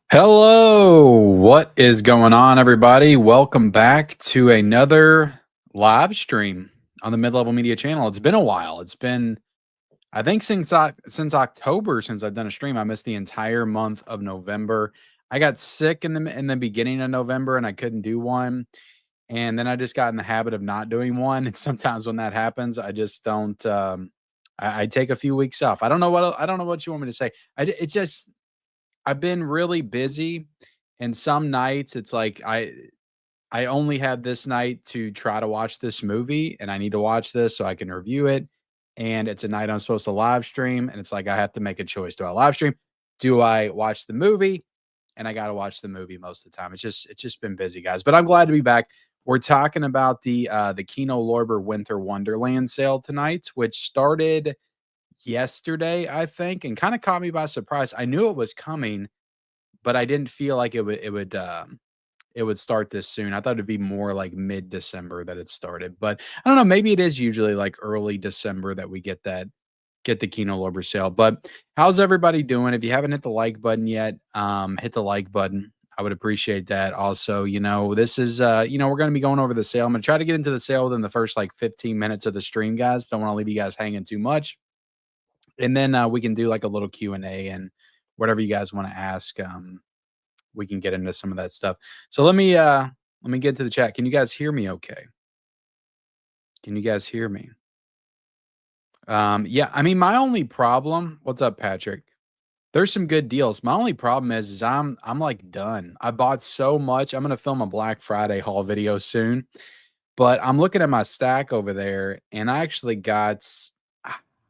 Hello, what is going on, everybody? Welcome back to another live stream on the Mid-Level Media channel. It's been a while. It's been, I think, since October since I've done a stream. I missed the entire month of November. I got sick in the beginning of November and I couldn't do one. And then I just got in the habit of not doing one. And sometimes when that happens, I just don't. I take a few weeks off. I don't know what you want me to say. It's just I've been really busy, and some nights it's like I only have this night to try to watch this movie, and I need to watch this so I can review it. And it's a night I'm supposed to live stream, and it's like I have to make a choice. Do I live stream? Do I watch the movie? And I got to watch the movie most of the time. It's just been busy, guys. But I'm glad to be back. We're talking about the Kino Lorber Winter Wonderland sale tonight, which started yesterday, I think, and kind of caught me by surprise. I knew it was coming, but I didn't feel like it would start this soon. I thought it'd be more like mid-December that it started, but I don't know. Maybe it is usually like early December that we get the Kino Lorber sale. But how's everybody doing? If you haven't hit the like button yet, hit the like button. I would appreciate that. Also, this is we're going to be going over the sale. I'm going to try to get into the sale within the first like 15 minutes of the stream, guys. Don't want to leave you guys hanging too much. And then we can do like a little Q&A and whatever you guys want to ask. We can get into some of that stuff. So let me get to the chat. Can you guys hear me okay? Can you guys hear me? Yeah, I mean, my only problem, what's up, Patrick? There's some good deals. My only problem is I'm like done. I bought so much. I'm gonna film a Black Friday haul video soon, but I'm looking at my stack over there, and I actually got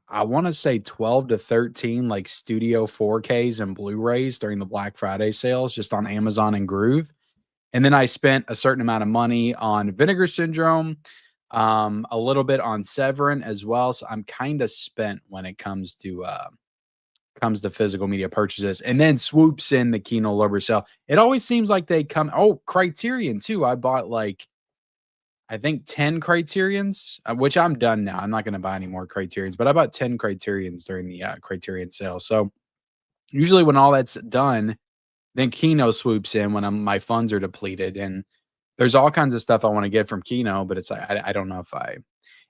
I want to say 12 to 13 like studio 4Ks and Blu-rays during the Black Friday sales just on Amazon and Groove. And then I spent a certain amount of money on Vinegar Syndrome, a little bit on Severin as well. So I'm kind of spent when it comes to physical media purchases. And then swoops in the Kino Lorber sale. It always seems like they come. Oh, Criterion too. I bought like I think 10 Criterions, which I'm done now. I'm not going to buy any more Criterions, but I bought 10 Criterions during the Criterion sale. So usually when all that's done, then Kino swoops in when my funds are depleted. And there's all kinds of stuff I want to get from Kino, but it's like, I don't know if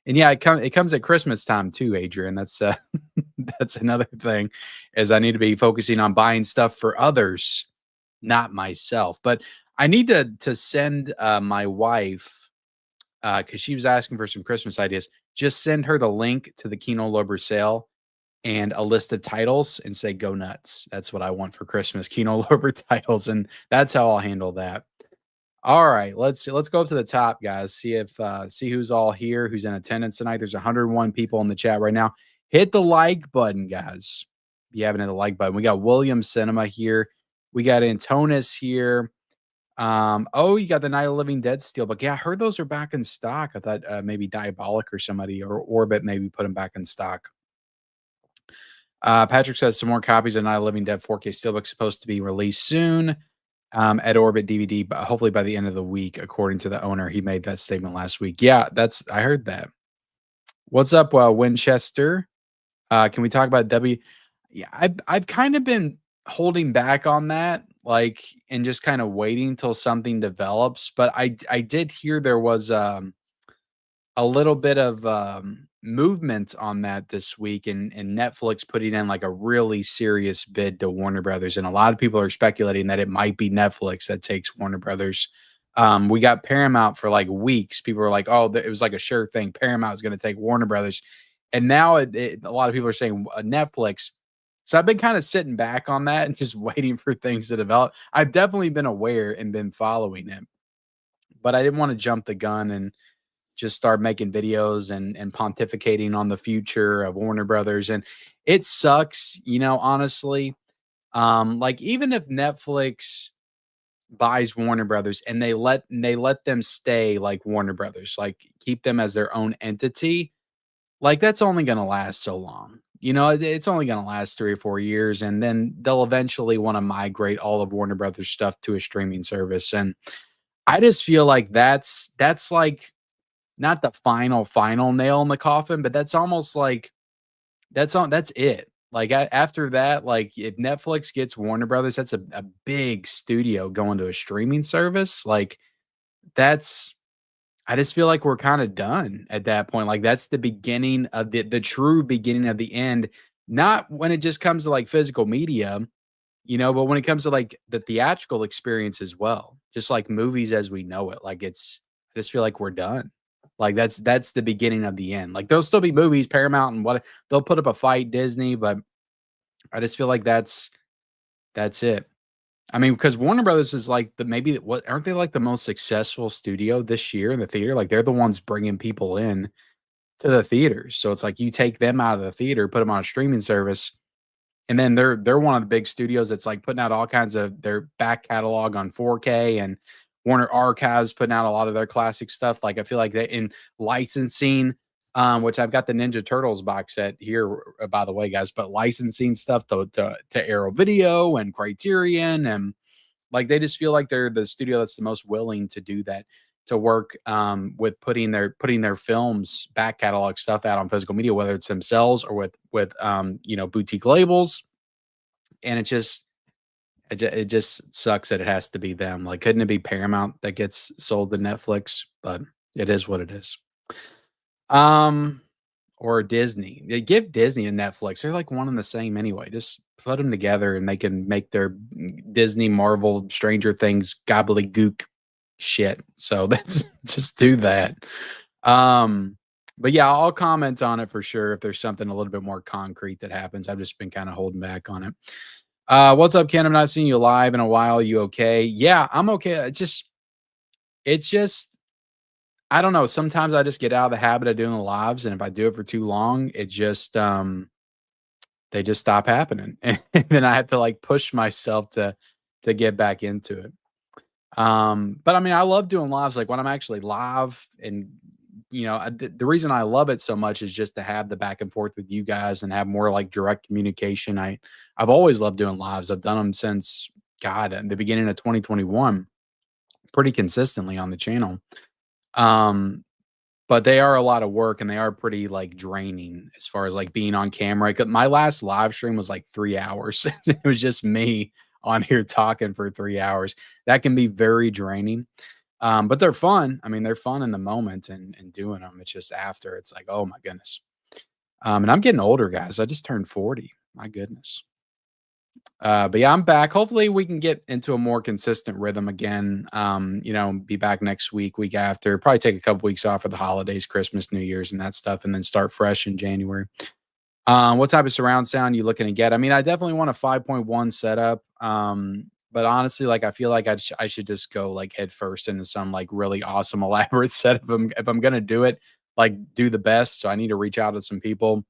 and yeah, it comes at Christmas time too, Adrian. That's that's another thing is I need to be focusing on buying stuff for others, not myself. But I need to send my wife, because she was asking for some Christmas ideas. Just send her the link to the Kino Lorber sale and a list of titles and say, go nuts. That's what I want for Christmas, Kino Lorber titles. And that's how I'll handle that. All right, let's go up to the top, guys. See who's all here, who's in attendance tonight. There's 101 people in the chat right now. Hit the like button, guys. If you haven't hit the like button, we got William Cinema here. We got Antonis here. Oh, you got the Night of the Living Dead Steelbook. Yeah, I heard those are back in stock. I thought maybe Diabolic or somebody or Orbit maybe put them back in stock. Patrick says some more copies of Night of the Living Dead 4K Steelbook supposed to be released soon at Orbit DVD, but hopefully by the end of the week, according to the owner. He made that statement last week. Yeah, I heard that. What's up, Winchester? Can we talk about W? Yeah, I've kind of been holding back on that, like, and just kind of waiting till something develops. But I did hear there was a little bit of movement on that this week, and Netflix putting in like a really serious bid to Warner Brothers, and a lot of people are speculating that it might be Netflix that takes Warner Brothers. We got Paramount for like weeks. People were like, "Oh, it was like a sure thing. Paramount is going to take Warner Brothers," and now a lot of people are saying Netflix. So I've been kind of sitting back on that and just waiting for things to develop. I've definitely been aware and been following it, but I didn't want to jump the gun and just start making videos and pontificating on the future of Warner Brothers. And it sucks, honestly. Like even if Netflix buys Warner Brothers and they let them stay like Warner Brothers, like keep them as their own entity, like that's only going to last so long. It's only going to last 3 or 4 years, and then they'll eventually want to migrate all of Warner Brothers stuff to a streaming service. And I just feel like that's like not the final nail in the coffin, but that's almost like that's it. Like, after that, like, if Netflix gets Warner Brothers, that's a big studio going to a streaming service, like, that's I just feel like we're kinda done at that point, like, that's the beginning of the true beginning of the end, not when it just comes to, like, physical media, but when it comes to, like, the theatrical experience as well, just like movies as we know it, like, I just feel like we're done. Like, that's the beginning of the end. Like, there'll still be movies, Paramount and what they'll put up a fight, Disney, but I just feel like that's it. I mean, because Warner Brothers is like maybe what aren't they like the most successful studio this year in the theater? Like, they're the ones bringing people in to the theaters. So it's like you take them out of the theater, put them on a streaming service, and then they're one of the big studios that's, like, putting out all kinds of their back catalog on 4K, and Warner Archives putting out a lot of their classic stuff. Like, I feel like they in licensing, which I've got the Ninja Turtles box set here, by the way, guys, but licensing stuff to Arrow Video and Criterion, and, like, they just feel like they're the studio that's the most willing to do that, to work, with putting their films, back catalog stuff out on physical media, whether it's themselves or with boutique labels, and it just sucks that it has to be them. Like, couldn't it be Paramount that gets sold to Netflix? But it is what it is. Um, or Disney. They give Disney and Netflix. They're like one and the same anyway. Just put them together and they can make their Disney, Marvel, Stranger Things gobbledygook shit. So that's just do that. But yeah, I'll comment on it for sure if there's something a little bit more concrete that happens. I've just been kind of holding back on it. What's up, Ken? I'm not seeing you live in a while. You okay? Yeah, I'm okay. It's just I don't know. Sometimes I just get out of the habit of doing lives, and if I do it for too long, it just they just stop happening, and then I have to like push myself to get back into it. But I mean, I love doing lives. Like when I'm actually live, and the reason I love it so much is just to have the back and forth with you guys and have more like direct communication. I've always loved doing lives. I've done them since God, in the beginning of 2021, pretty consistently on the channel. Um, but they are a lot of work and they are pretty like draining as far as like being on camera. 'Cause my last live stream was like 3 hours. It was just me on here talking for 3 hours. That can be very draining. But they're fun. I mean, they're fun in the moment and doing them. It's just after it's like, oh my goodness. And I'm getting older, guys. I just turned 40. My goodness. But yeah, I'm back. Hopefully we can get into a more consistent rhythm again. Be back next week, week after. Probably take a couple weeks off for the holidays, Christmas, New Year's, and that stuff, and then start fresh in January. What type of surround sound you looking to get? I mean, I definitely want a 5.1 setup. But honestly, like I feel like I should just go like head first into some like really awesome elaborate setup. If I'm gonna do it, like do the best. So I need to reach out to some people,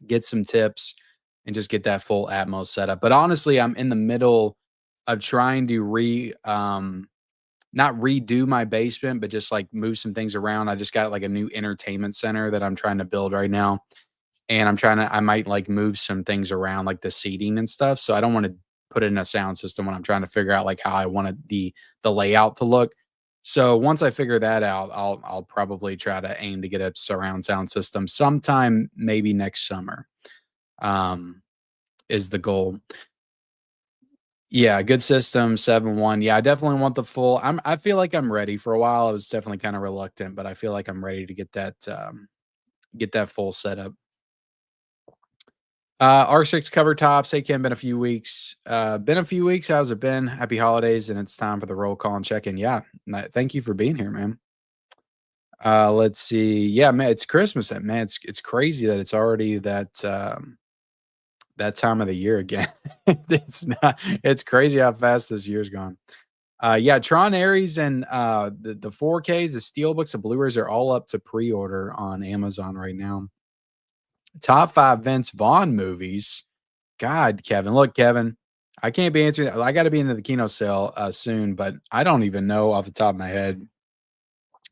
get some tips, and just get that full Atmos setup. But honestly, I'm in the middle of trying to not redo my basement, but just like move some things around. I just got like a new entertainment center that I'm trying to build right now. And I might like move some things around like the seating and stuff. So I don't want to put in a sound system when I'm trying to figure out like how I wanted the layout to look. So once I figure that out, I'll probably try to aim to get a surround sound system sometime maybe next summer. Is the goal. Yeah, good system, 7.1. Yeah, I definitely want the full. I feel like I'm ready. For a while I was definitely kind of reluctant, but I feel like I'm ready to get that full setup. R6 cover tops. Hey Ken, been a few weeks. Been a few weeks. How's it been? Happy holidays, and it's time for the roll call and check in. Yeah, thank you for being here, man. Let's see. Yeah, man, it's Christmas, and man, it's crazy that it's already that time of the year again. It's crazy how fast this year's gone. Yeah, Tron Ares and the 4Ks, the Steelbooks, the Blu-rays are all up to pre-order on Amazon right now. Top 5 Vince Vaughn movies. God, Kevin. Look, Kevin, I can't be answering that. I got to be into the Kino sale soon, but I don't even know off the top of my head.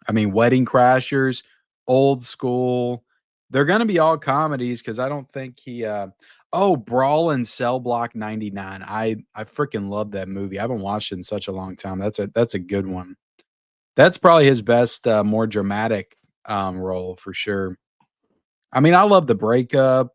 I mean, Wedding Crashers, Old School. They're going to be all comedies because I don't think he. Brawl in Cell Block 99. I freaking love that movie. I haven't watched it in such a long time. That's a good one. That's probably his best, more dramatic role for sure. I mean, I love The Breakup,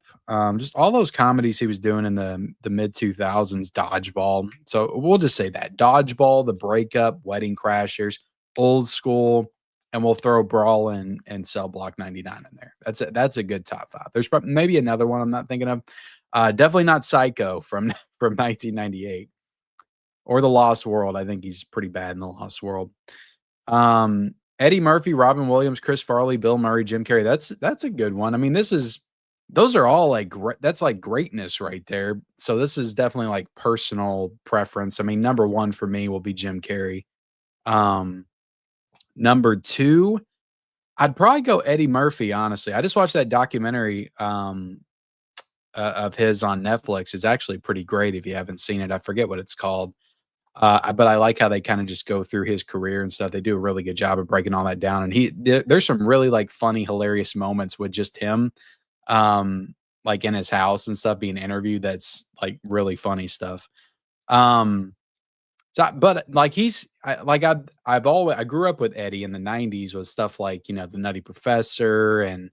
just all those comedies he was doing in the mid 2000s, Dodgeball. So we'll just say that Dodgeball, The Breakup, Wedding Crashers, Old School, and we'll throw Brawl and Cell Block 99 in there. That's a good top five. There's maybe another one I'm not thinking of. Definitely not Psycho from from 1998 or The Lost World. I think he's pretty bad in The Lost World. Eddie Murphy, Robin Williams, Chris Farley, Bill Murray, Jim Carrey. That's a good one. I mean, those are all like that's like greatness right there. So this is definitely like personal preference. I mean, number one for me will be Jim Carrey. Um, number two, I'd probably go Eddie Murphy. Honestly, I just watched that documentary of his on Netflix. It's actually pretty great if you haven't seen it. I forget what it's called. But I like how they kind of just go through his career and stuff. They do a really good job of breaking all that down. And there's some really like funny, hilarious moments with just him, like in his house and stuff being interviewed. That's like really funny stuff. Um, but like I've always I grew up with Eddie in the '90s with stuff like the Nutty Professor and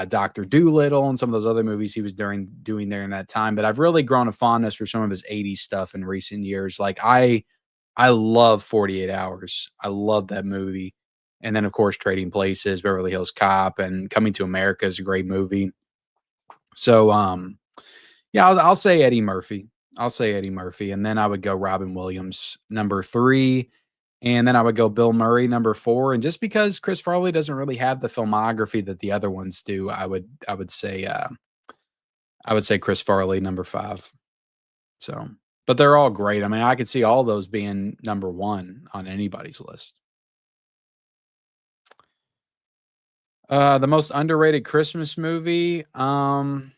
Doctor Doolittle and some of those other movies he was doing there in that time. But I've really grown a fondness for some of his '80s stuff in recent years. Like I love 48 Hours. I love that movie. And then of course Trading Places, Beverly Hills Cop, and Coming to America is a great movie. So yeah, I'll say Eddie Murphy. I'll say Eddie Murphy, and then I would go Robin Williams, number 3, and then I would go Bill Murray, number 4, and just because Chris Farley doesn't really have the filmography that the other ones do, I would say Chris Farley, number 5. So, but they're all great. I mean, I could see all those being number 1 on anybody's list. The most underrated Christmas movie, I'm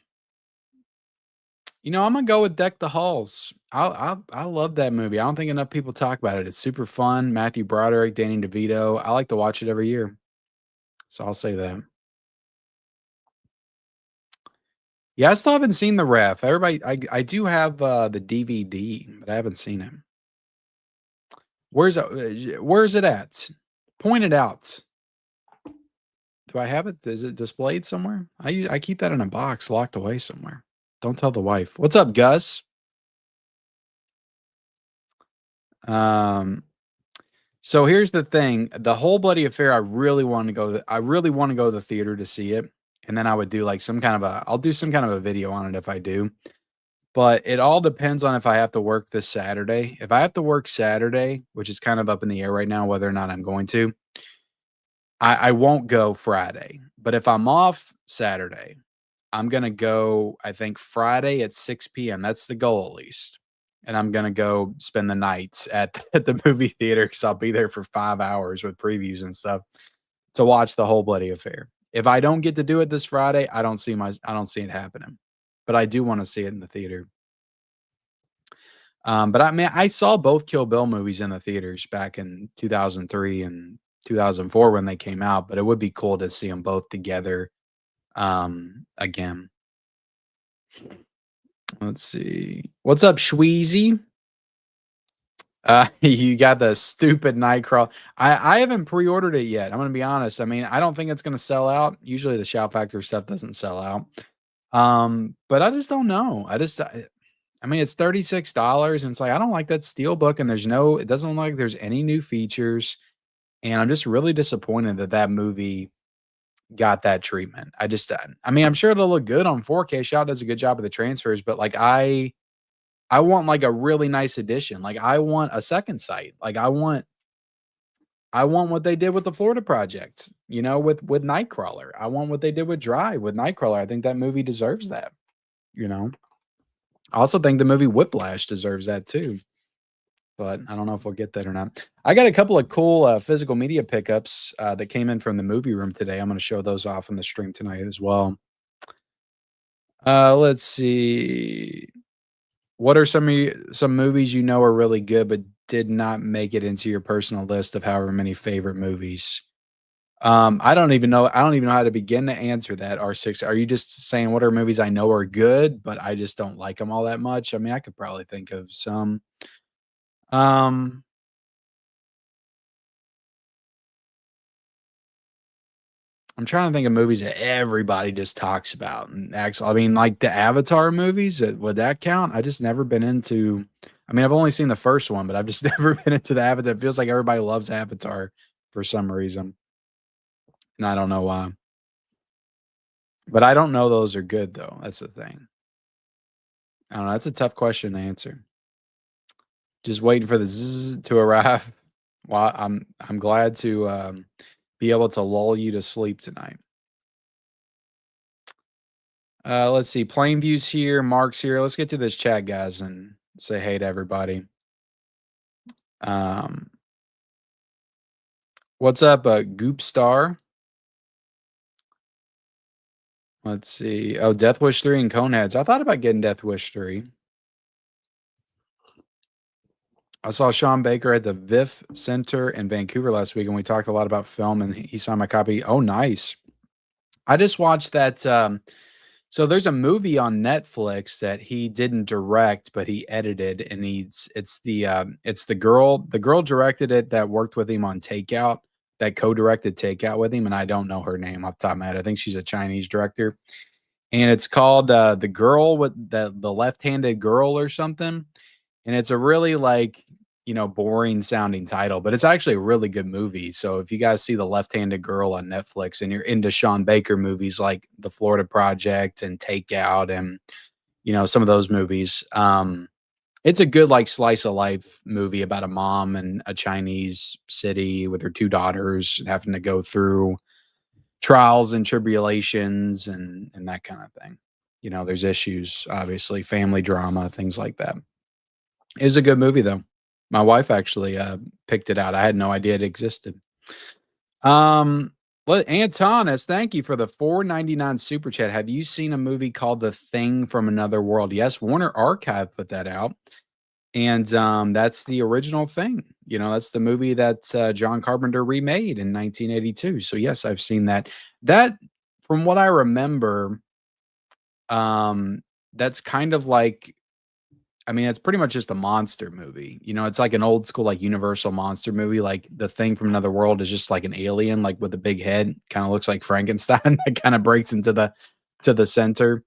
gonna go with Deck the Halls. I love that movie. I don't think enough people talk about it. It's super fun. Matthew Broderick, Danny DeVito. I like to watch it every year, so I'll say that. Yeah, I still haven't seen The Ref. Everybody, I do have the DVD, but I haven't seen it. Where's it at? Point it out. Do I have it? Is it displayed somewhere? I keep that in a box locked away somewhere. Don't tell the wife. What's up, Gus? Um, So here's the thing, the Whole Bloody Affair, I really wanna go to the theater to see it, and then I would do, like, I'll do some kind of a video on it if I do, but it all depends on if I have to work this Saturday. If I have to work Saturday, which is kind of up in the air right now whether or not I'm going to, I won't go Friday, but if I'm off Saturday, I'm gonna go, I think, Friday at 6 p.m. That's the goal at least. And I'm gonna go spend the nights at at the movie theater because 'cause I'll be there for 5 hours with previews and stuff to watch The Whole Bloody Affair. If I don't get to do it this Friday, I don't see it happening, but I do wanna see it in the theater. But I mean, I saw both Kill Bill movies in the theaters back in 2003 and 2004 when they came out, but it would be cool to see them both together, again. Let's see. What's up, Shweezy? You got the stupid Nightcrawler. I haven't pre-ordered it yet. I'm gonna be honest. I mean, I don't think it's gonna sell out. Usually the Shout Factory stuff doesn't sell out. But I just don't know. I mean, it's $36 and it's like I don't like that steelbook and it doesn't look like there's any new features. And I'm just really disappointed that that movie got that treatment. I mean, I'm sure it'll look good on 4K. Shout does a good job of the transfers, but like I want like a really nice edition. Like I want a second sight. Like I want what they did with the Florida Project, with Nightcrawler. I want what they did with Drive with Nightcrawler. I think that movie deserves that, you know. I also think the movie Whiplash deserves that too. But I don't know if we'll get that or not. I got a couple of cool physical media pickups that came in from the movie room today. I'm going to show those off on the stream tonight as well. Let's see. What are some movies you know are really good but did not make it into your personal list of however many favorite movies? I don't even know how to begin to answer that. R6. Are you just saying what are movies I know are good, but I just don't like them all that much? I mean, I could probably think of some. Um, I'm trying to think of movies that everybody just talks about and acts. I mean, like the Avatar movies, would that count? I just never been into. I mean, I've only seen the first one, but I've just never been into the Avatar. It feels like everybody loves Avatar for some reason, and I don't know why. But I don't know those are good though. That's the thing. I don't know. That's a tough question to answer. Just waiting for the zzz to arrive. Well, I'm glad to be able to lull you to sleep tonight. Let's see. Plain views here. Mark's here. Let's get to this chat, guys, and say hey to everybody. Um, what's up, Goop Star? Let's see. Oh, Death Wish 3 and Coneheads. I thought about getting Death Wish 3. I saw Sean Baker at the VIF Center in Vancouver last week, and we talked a lot about film, and he signed my copy. Oh, nice. I just watched that. So there's a movie on Netflix that he didn't direct, but he edited, and it's the girl directed it that worked with him on Takeout, that co-directed Takeout with him, and I don't know her name off the top of my head. I think she's a Chinese director, and it's called The Girl with the Left-Handed Girl or something, and it's a really like boring sounding title, but it's actually a really good movie. So if you guys see The Left-Handed Girl on Netflix and you're into Sean Baker movies like The Florida Project and Takeout and some of those movies, it's a good like slice of life movie about a mom in a Chinese city with her two daughters having to go through trials and tribulations and that kind of thing. There's issues, obviously, family drama, things like that. It was a good movie though. My wife actually picked it out. I had no idea it existed. Antonis, thank you for the $4.99 super chat. Have you seen a movie called The Thing from Another World? Yes, Warner Archive put that out. And that's the original Thing. That's the movie that John Carpenter remade in 1982. So yes, I've seen that. That, from what I remember, that's kind of like, I mean, it's pretty much just a monster movie. It's like an old school, like Universal monster movie. Like The Thing from Another World is just like an alien, like with a big head, kind of looks like Frankenstein. That kind of breaks into the center,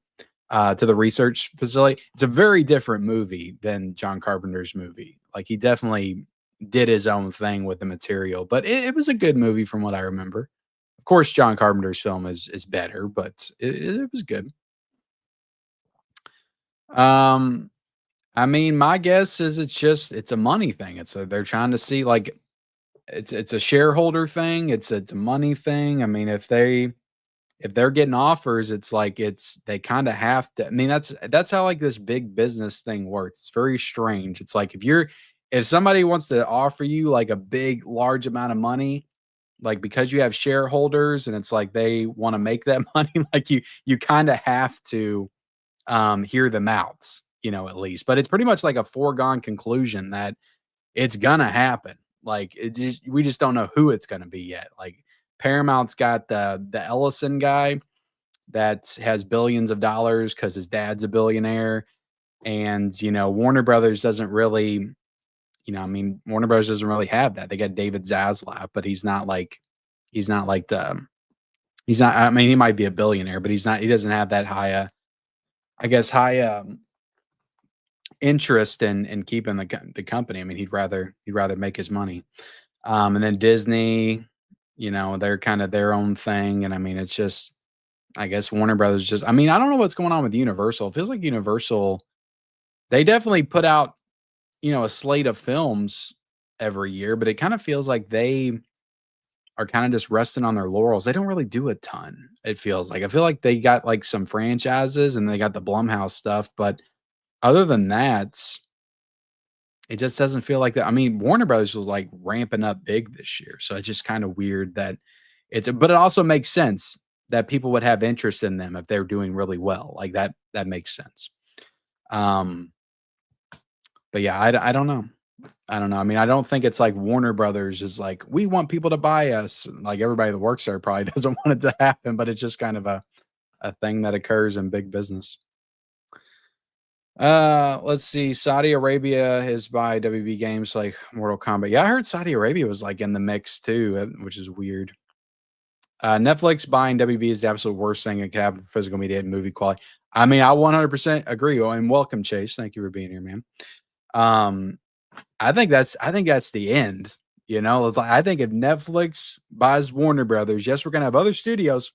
to the research facility. It's a very different movie than John Carpenter's movie. Like he definitely did his own thing with the material, but it was a good movie from what I remember. Of course, John Carpenter's film is better, but it was good. I mean, my guess is it's a money thing. They're trying to see like it's a shareholder thing. It's a money thing. I mean, if they're getting offers, it's like they kind of have to. I mean, that's how like this big business thing works. It's very strange. It's like if somebody wants to offer you like a big large amount of money, like because you have shareholders and it's like they want to make that money, like you kind of have to hear them out, at least. But it's pretty much like a foregone conclusion that it's gonna happen. Like we just don't know who it's gonna be yet. Like Paramount's got the Ellison guy that has billions of dollars because his dad's a billionaire, and Warner Brothers doesn't really, I mean, Warner Brothers doesn't really have that. They got David Zaslav, but he's not like he's not. I mean, he might be a billionaire, but he's not. He doesn't have that high. I guess high interest in keeping the company. I mean, he'd rather make his money. And then Disney, they're kind of their own thing. And I mean, it's just, I guess Warner Brothers just, I mean, I don't know what's going on with Universal. It feels like Universal, they definitely put out, a slate of films every year, but it kind of feels like they are kind of just resting on their laurels. They don't really do a ton. It feels like, I feel like they got like some franchises and they got the Blumhouse stuff, but other than that, it just doesn't feel like that. I mean, Warner Brothers was like ramping up big this year. So it's just kind of weird that but it also makes sense that people would have interest in them if they're doing really well. Like that makes sense. But yeah, I don't know. I don't know. I mean, I don't think it's like Warner Brothers is like, we want people to buy us. Like everybody that works there probably doesn't want it to happen, but it's just kind of a thing that occurs in big business. Let's see. Saudi Arabia is by WB Games like Mortal Kombat. Yeah, I heard Saudi Arabia was like in the mix too, which is weird. Netflix buying WB is the absolute worst thing that could happen for physical media and movie quality. I mean, I 100% agree. Oh, and welcome, Chase. Thank you for being here, man. Um, I think that's the end. You know, it's like I think if Netflix buys Warner Brothers, yes, we're gonna have other studios,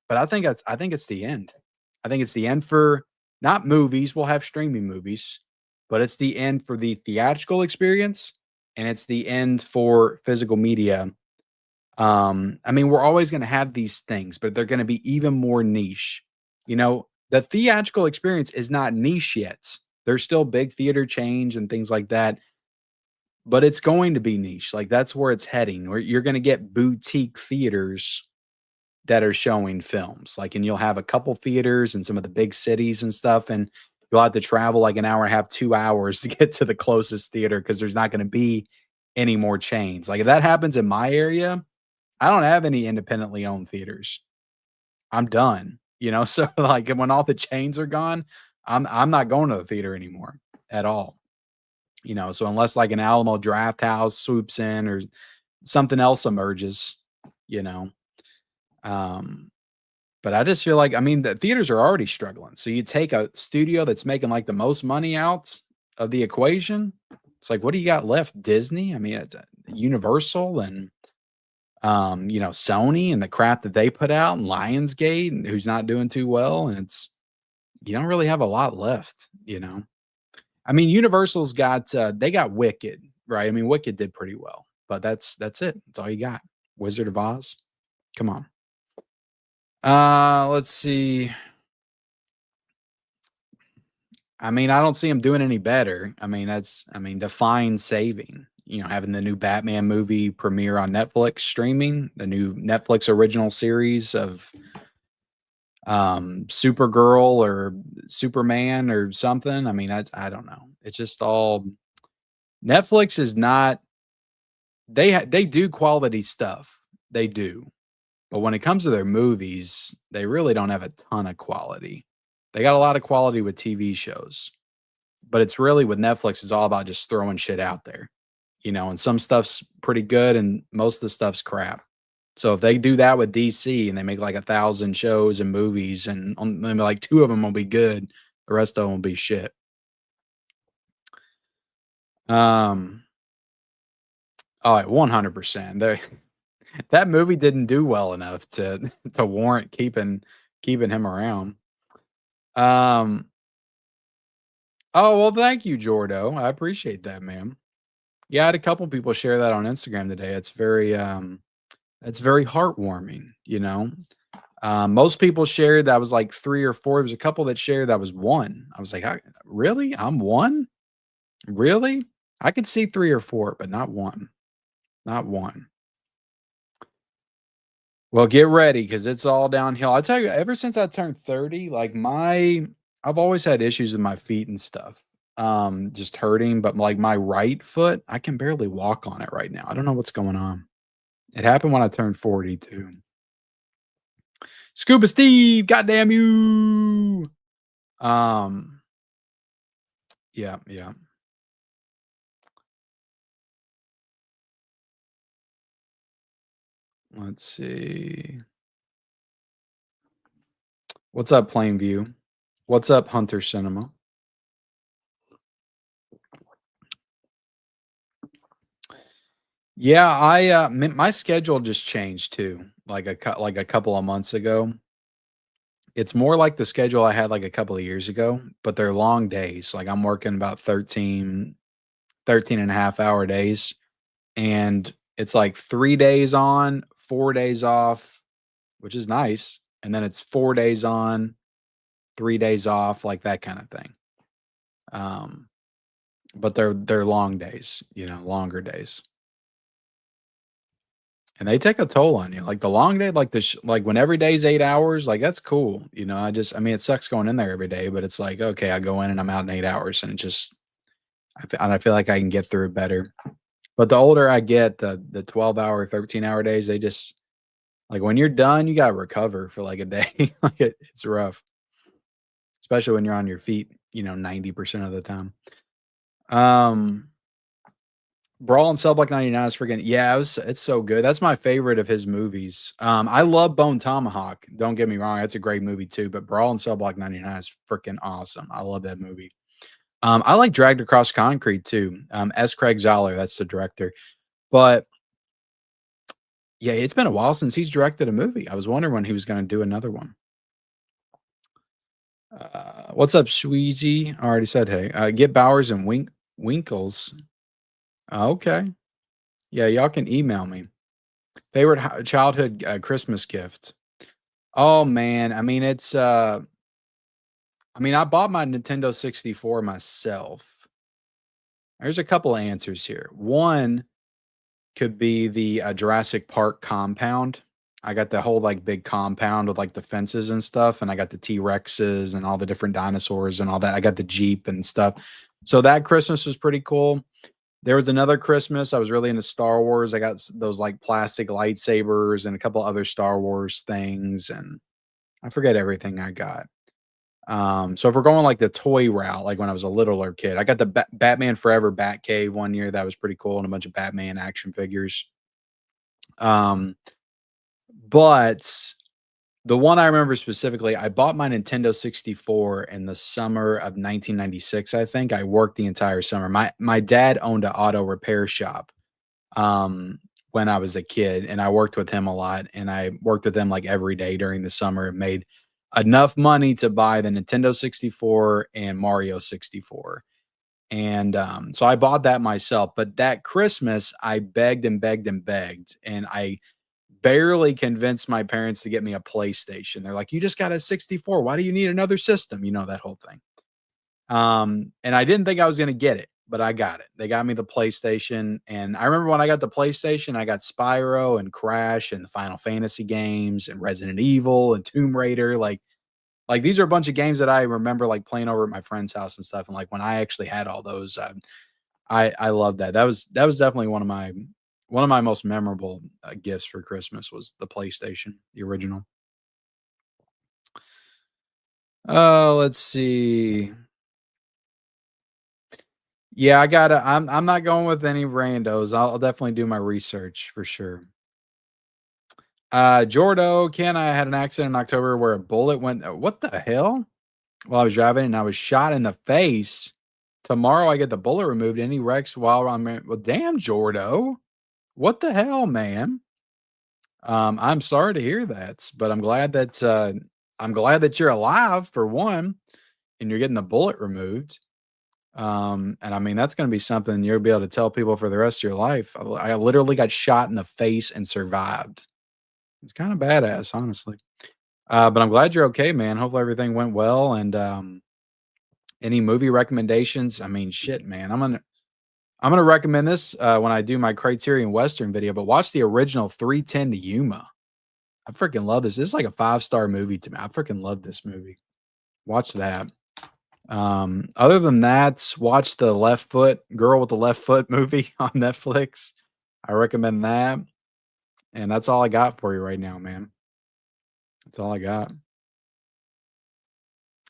but I think it's the end. I think it's the end for not movies. We'll have streaming movies, but it's the end for the theatrical experience, and it's the end for physical media. I mean, we're always going to have these things, but they're going to be even more niche. You know, the theatrical experience is not niche yet. There's still big theater chains and things like that, but it's going to be niche. Like that's where it's heading. Where you're going to get boutique theaters that are showing films. Like, and you'll have a couple theaters in some of the big cities and stuff, and you'll have to travel like an hour and a half, 2 hours to get to the closest theater because there's not going to be any more chains. Like if that happens in my area, I don't have any independently owned theaters. I'm done, you know? So, like, when all the chains are gone, I'm not going to the theater anymore at all, you know? So unless, like, an Alamo Draft House swoops in or something else emerges, you know? Um, but I just feel like I mean, the theaters are already struggling. So you take a studio that's making, like, the most money out of the equation, it's like, what do you got left? Disney? I mean, it's, Universal and you know, Sony and the crap that they put out, and Lionsgate, and who's not doing too well, and it's you don't really have a lot left, you know. I mean, Universal's got they got Wicked, right? I mean, Wicked did pretty well, but that's it. That's all you got. Wizard of Oz. Come on. Let's see. I mean, I don't see him doing any better. I mean, Define saving. You know, having the new Batman movie premiere on Netflix streaming, the new Netflix original series of Supergirl or Superman or something. I mean, I don't know. It's just all Netflix is not they do quality stuff. They do. But when it comes to their movies, they really don't have a ton of quality. They got a lot of quality with TV shows. But it's really with Netflix, it's all about just throwing shit out there, you know, and some stuff's pretty good and most of the stuff's crap. So if they do that with DC and they make like 1,000 shows and movies and maybe like two of them will be good, the rest of them will be shit. Um, oh, 100%. That movie didn't do well enough to to warrant keeping him around. Um, oh well, thank you, Jordo. I appreciate that, man. Yeah, I had a couple people share that on Instagram today. It's very heartwarming, you know. Most people shared that was like 3 or 4. There was a couple that shared that was 1. I was like, Really? I'm 1? Really? I could see 3 or 4, but not 1. Not 1." Well, get ready because it's all downhill. I tell you, ever since I turned 30, like I've always had issues with my feet and stuff. Just hurting, but like my right foot, I can barely walk on it right now. I don't know what's going on. It happened when I turned 40 too. Scuba Steve, goddamn you. Um, yeah, yeah. Let's see. What's up, Plainview? What's up, Hunter Cinema? Yeah, my schedule just changed too. Like like a couple of months ago. It's more like the schedule I had like a couple of years ago, but they're long days. Like I'm working about 13 and a half hour days. And it's like 3 days on, 4 days off, which is nice. And then it's 4 days on, 3 days off, like that kind of thing. Um, but they're long days, you know, longer days. And they take a toll on you. Like the long day, like like when every day's 8 hours, like that's cool. You know, I mean, it sucks going in there every day, but it's like, okay, I go in and I'm out in 8 hours and it just, I feel like I can get through it better. But the older I get, the 12-hour, 13-hour days, they just, like when you're done, you got to recover for like a day. Like it's rough, especially when you're on your feet, you know, 90% of the time. Um, Brawl and Cell Block 99 is freaking yeah, it's so good. That's my favorite of his movies. I love Bone Tomahawk. Don't get me wrong, that's a great movie too, but Brawl and Cell Block 99 is freaking awesome. I love that movie. I like Dragged Across Concrete too. S. Craig Zoller, that's the director. But yeah, it's been a while since he's directed a movie. I was wondering when he was going to do another one. What's up, Sweezy? I already said hey. Get Bowers and Winkles. Okay. Yeah, y'all can email me. Favorite childhood Christmas gift. Oh man, I mean I bought my Nintendo 64 myself. There's a couple of answers here. One could be the Jurassic Park compound. I got the whole like big compound with like the fences and stuff, and I got the T-Rexes and all the different dinosaurs and all that. I got the Jeep and stuff. So that Christmas was pretty cool. There was another Christmas, I was really into Star Wars. I got those like plastic lightsabers and a couple other Star Wars things, and I forget everything I got. So if we're going like the toy route, like when I was a littler kid, I got the Batman Forever Batcave one year. That was pretty cool, and a bunch of Batman action figures. Um, but the one I remember specifically, I bought my Nintendo 64 in the summer of 1996. I think I worked the entire summer. My dad owned an auto repair shop when I was a kid, and I worked with him a lot. And I worked with him like every day during the summer and made enough money to buy the Nintendo 64 and Mario 64. And so I bought that myself. But that Christmas, I begged and begged and begged, and I barely convinced my parents to get me a PlayStation. They're like, "You just got a 64. Why do you need another system?" You know, that whole thing. And I didn't think I was gonna get it, but I got it. They got me the PlayStation, and I remember when I got the PlayStation, I got Spyro and Crash and the Final Fantasy games and Resident Evil and Tomb Raider. Like these are a bunch of games that I remember like playing over at my friend's house and stuff. And like when I actually had all those, I love that. That was definitely one of my most memorable gifts for Christmas was the PlayStation, the original. Let's see. Yeah, I gotta. I'm not going with any randos. I'll definitely do my research for sure. Jordo, Ken, I had an accident in October where a bullet went. What the hell? While I was driving and I was shot in the face. Tomorrow I get the bullet removed. Any wrecks while well, damn, Jordo. What the hell, man? I'm sorry to hear that, but I'm glad that you're alive for one, and you're getting the bullet removed. And I mean that's going to be something you'll be able to tell people for the rest of your life. I literally got shot in the face and survived. It's kind of badass, honestly. But I'm glad you're okay, man. Hopefully everything went well. And any movie recommendations? I mean, shit, man. I'm gonna recommend this when I do my Criterion Western video. But watch the original 310 to Yuma. I freaking love this. This is like a 5-star movie to me. I freaking love this movie. Watch that. Other than that, watch the Left Foot Girl with the Left Foot movie on Netflix. I recommend that. And that's all I got for you right now, man. That's all I got.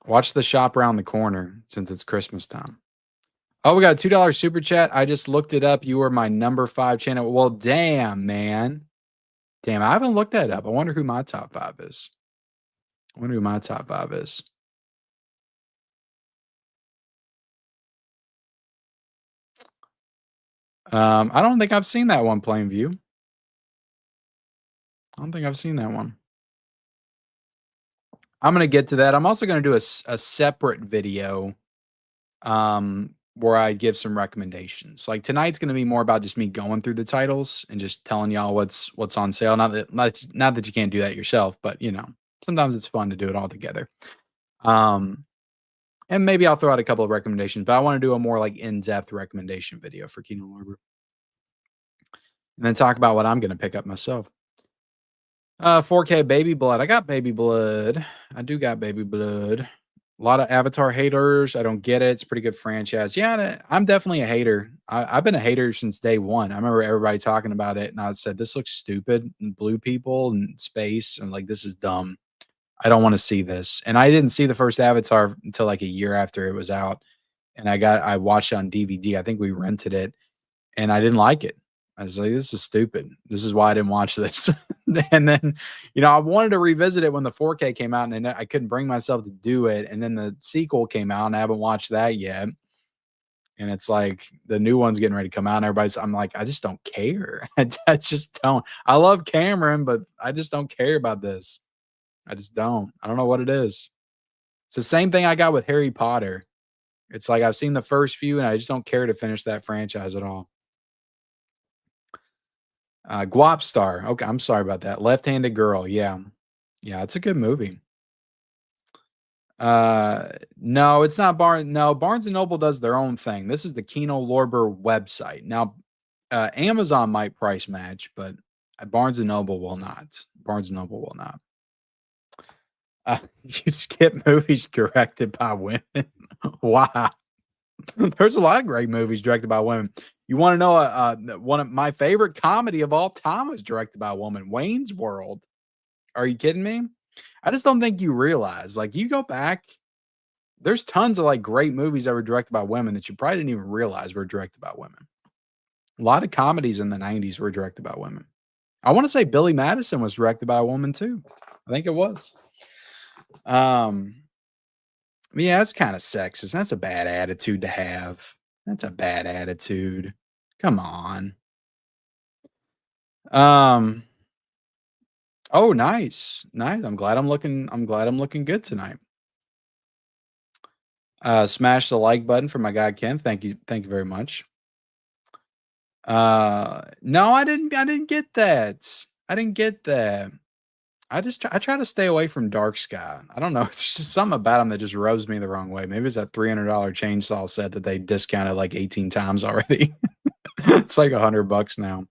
Watch the shop around the corner since it's Christmas time. Oh, we got a $2 super chat. I just looked it up. You were my number 5 channel. Well, damn, man. Damn, I haven't looked that up. I wonder who my top 5 is. I wonder who my top 5 is. I don't think I've seen that one, Plainview. I don't think I've seen that one. I'm gonna get to that. I'm also gonna do a separate video, where I give some recommendations. Like tonight's gonna be more about just me going through the titles and just telling y'all what's on sale. Not that you can't do that yourself, but you know, sometimes it's fun to do it all together. Um, and maybe I'll throw out a couple of recommendations, but I want to do a more like in-depth recommendation video for Kino Lorber, and then talk about what I'm gonna pick up myself. 4K Baby Blood. I got Baby Blood. I do got Baby Blood. A lot of Avatar haters. I don't get it. It's a pretty good franchise. Yeah, I'm definitely a hater. I've been a hater since day one. I remember everybody talking about it, and I said, "This looks stupid. And blue people and space, and like this is dumb. I don't want to see this." And I didn't see the first Avatar until like a year after it was out, and I watched it on DVD. I think we rented it, and I didn't like it. I was like, "This is stupid. This is why I didn't watch this." And then, I wanted to revisit it when the 4K came out, and then I couldn't bring myself to do it. And then the sequel came out, and I haven't watched that yet. And it's like the new one's getting ready to come out, and I'm like, I just don't care. I just don't. I love Cameron, but I just don't care about this. I just don't. I don't know what it is. It's the same thing I got with Harry Potter. It's like I've seen the first few, and I just don't care to finish that franchise at all. Guap Star. Okay, I'm sorry about that. Left-Handed Girl. Yeah. Yeah, it's a good movie. No, it's not Barnes. No, Barnes and Noble does their own thing. This is the Kino Lorber website. Now, Amazon might price match, but Barnes and Noble will not. Barnes and Noble will not. You skip movies directed by women. Wow. There's a lot of great movies directed by women. You want to know one of my favorite comedy of all time was directed by a woman, Wayne's World. Are you kidding me? I just don't think you realize, like, you go back, there's tons of like great movies that were directed by women that you probably didn't even realize were directed by women. A lot of comedies in the 90s were directed by women. I want to say Billy Madison was directed by a woman too. I think it was. Yeah, that's kind of sexist. That's a bad attitude to have. That's a bad attitude. Come on. Oh, nice. Nice. I'm glad I'm looking good tonight. Smash the like button for my guy Ken. Thank you. Thank you very much. No, I didn't get that. I didn't get that. I try to stay away from dark sky. I don't know. It's just something about them that just rubs me the wrong way. Maybe it's that $300 chainsaw set that they discounted like 18 times already. It's like $100 now.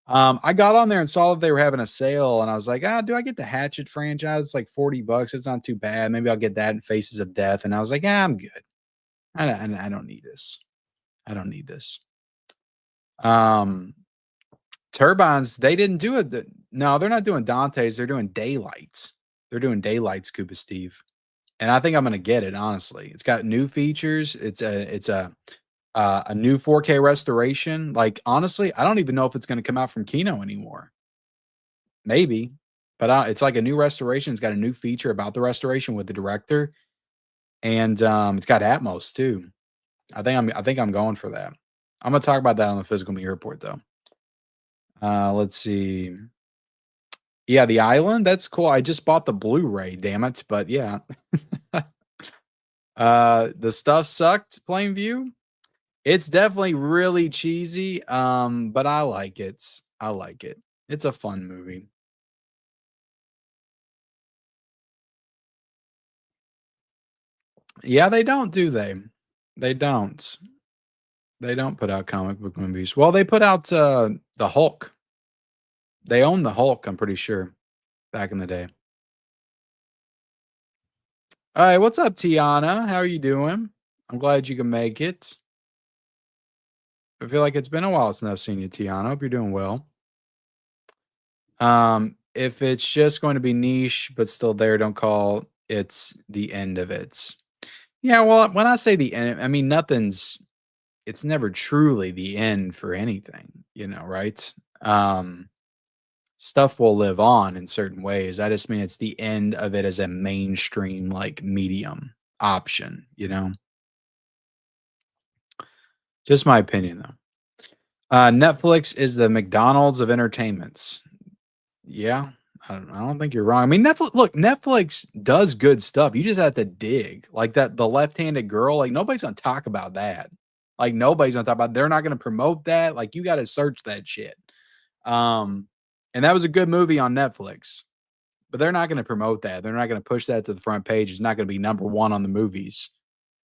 I got on there and saw that they were having a sale, and I was like, do I get the Hatchet franchise? It's like $40. It's not too bad. Maybe I'll get that in Faces of Death. And I was like, I'm good. I don't need this. I don't need this. Turbines, they didn't do it. No, they're not doing Dante's. They're doing Daylights. They're doing Daylights, Scuba Steve. And I think I'm gonna get it, honestly. It's got new features. It's a new 4K restoration. Like, honestly, I don't even know if it's gonna come out from Kino anymore. Maybe, but it's like a new restoration. It's got a new feature about the restoration with the director, and it's got Atmos too. I think I'm going for that. I'm gonna talk about that on the physical media report though. Let's see. Yeah, The Island. That's cool. I just bought the Blu-ray. Damn it! But yeah. The stuff sucked. Plainview. It's definitely really cheesy. But I like it. I like it. It's a fun movie. Yeah, they don't, do they? They don't. They don't put out comic book movies. Well, they put out the Hulk. They own the Hulk, I'm pretty sure, back in the day. All right, what's up, Tiana? How are you doing? I'm glad you can make it. I feel like it's been a while since I've seen you, Tiana. Hope you're doing well. If it's just going to be niche but still there, don't call it's the end of it. Yeah, well, when I say the end, I mean it's never truly the end for anything, right? Stuff will live on in certain ways. I just mean it's the end of it as a mainstream like medium option, Just my opinion though. Netflix is the McDonald's of entertainments. Yeah, I don't think you're wrong. I mean, Netflix does good stuff. You just have to dig. Like that, the left-handed girl, like nobody's gonna talk about that. Like nobody's gonna talk about, they're not gonna promote that. Like you gotta search that shit. And that was a good movie on Netflix. But they're not gonna promote that. They're not gonna push that to the front page. It's not gonna be number one on the movies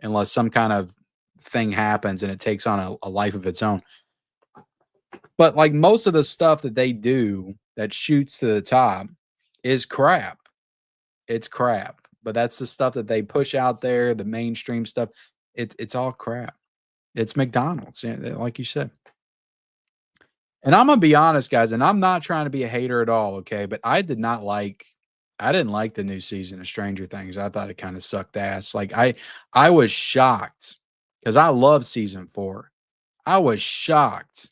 unless some kind of thing happens and it takes on a life of its own. But like most of the stuff that they do that shoots to the top is crap. It's crap. But that's the stuff that they push out there, the mainstream stuff. It's all crap. It's McDonald's, like you said. And I'm gonna be honest, guys, and I'm not trying to be a hater at all, okay? But I didn't like the new season of Stranger Things. I thought it kind of sucked ass. Like I was shocked because I love season 4. I was shocked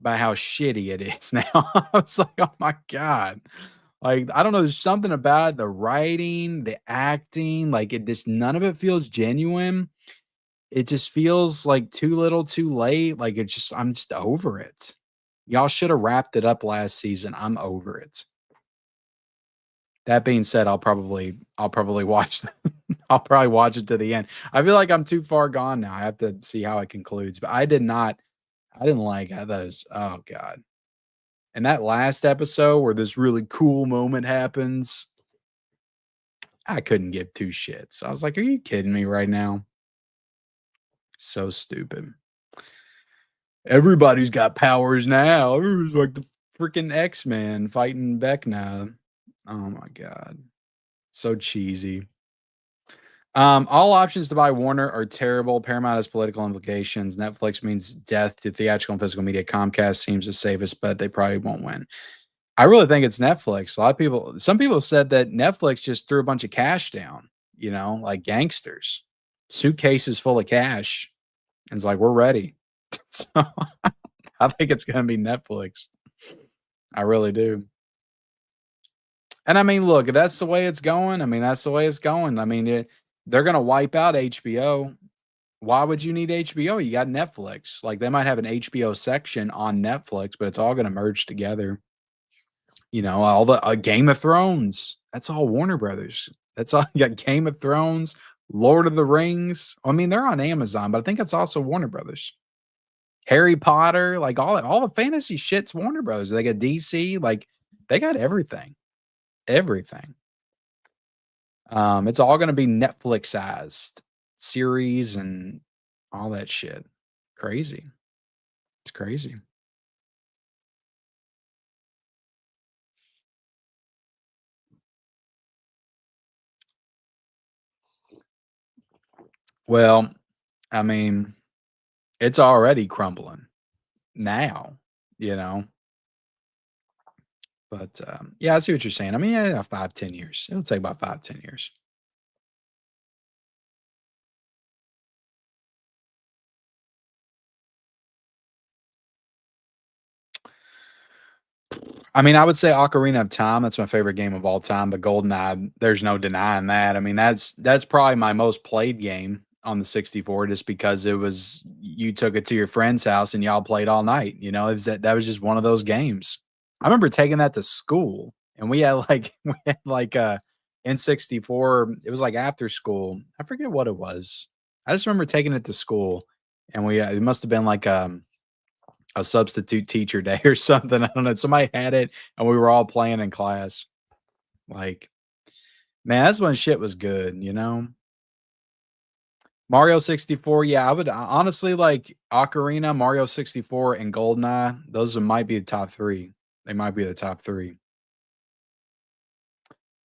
by how shitty it is now. I was like, "Oh my god." Like, I don't know, there's something about the writing, the acting, like, it just none of it feels genuine. It just feels like too little, too late. Like, it just I'm just over it. Y'all shoulda wrapped it up last season. I'm over it. That being said, I'll probably watch I'll probably watch it to the end. I feel like I'm too far gone now. I have to see how it concludes, but I didn't like how those oh god. And that last episode where this really cool moment happens, I couldn't give two shits. I was like, "Are you kidding me right now?" So stupid. Everybody's got powers now. It's like the freaking X-Men fighting Vecna. Oh my god. So cheesy. All options to buy Warner are terrible. Paramount has political implications. Netflix means death to theatrical and physical media. Comcast seems to save us, but they probably won't win. I really think it's Netflix. A lot of people, some people said that Netflix just threw a bunch of cash down, like gangsters, suitcases full of cash. And it's like, we're ready. So I think it's going to be Netflix. I really do. And I mean, look, if that's the way it's going, I mean, that's the way it's going. I mean, they're going to wipe out HBO. Why would you need HBO? You got Netflix. Like they might have an HBO section on Netflix, but it's all going to merge together. All the Game of Thrones. That's all Warner Brothers. That's all you got. Game of Thrones, Lord of the Rings. I mean, they're on Amazon, but I think it's also Warner Brothers. Harry Potter, like all the fantasy shit's Warner Brothers. They got DC, like they got everything. Everything. It's all gonna be Netflixized series and all that shit. Crazy. It's crazy. Well, I mean, it's already crumbling now, you know. But yeah, I see what you're saying. I mean, yeah, 5, 10 years. It'll take about 5, 10 years. I mean, I would say Ocarina of Time, that's my favorite game of all time, but GoldenEye, there's no denying that. I mean, that's probably my most played game on the 64 just because it was you took it to your friend's house and y'all played all night. It was that was just one of those games. I remember taking that to school and we had like we had like a N64, it was like after school. I forget what it was. I just remember taking it to school and we it must have been like a substitute teacher day or something. I don't know. Somebody had it and we were all playing in class. Like, man, that's when shit was good. Mario 64, yeah, I would honestly like Ocarina, Mario 64, and GoldenEye. Might be the top three. They might be the top three.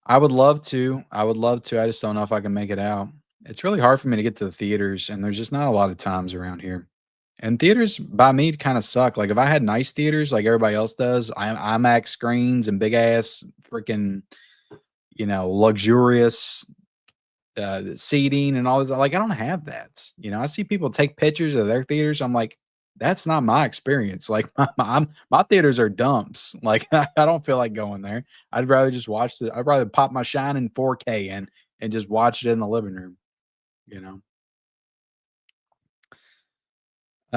I would love to. I would love to. I just don't know if I can make it out. It's really hard for me to get to the theaters, and there's just not a lot of times around here. And theaters by me kind of suck. Like if I had nice theaters like everybody else does, IMAX screens and big ass freaking, luxurious seating and all this. Like I don't have that. I see people take pictures of their theaters. I'm like, that's not my experience. Like my theaters are dumps. Like I don't feel like going there. I'd rather just watch I'd rather pop my Shine in 4K and just watch it in the living room. You know.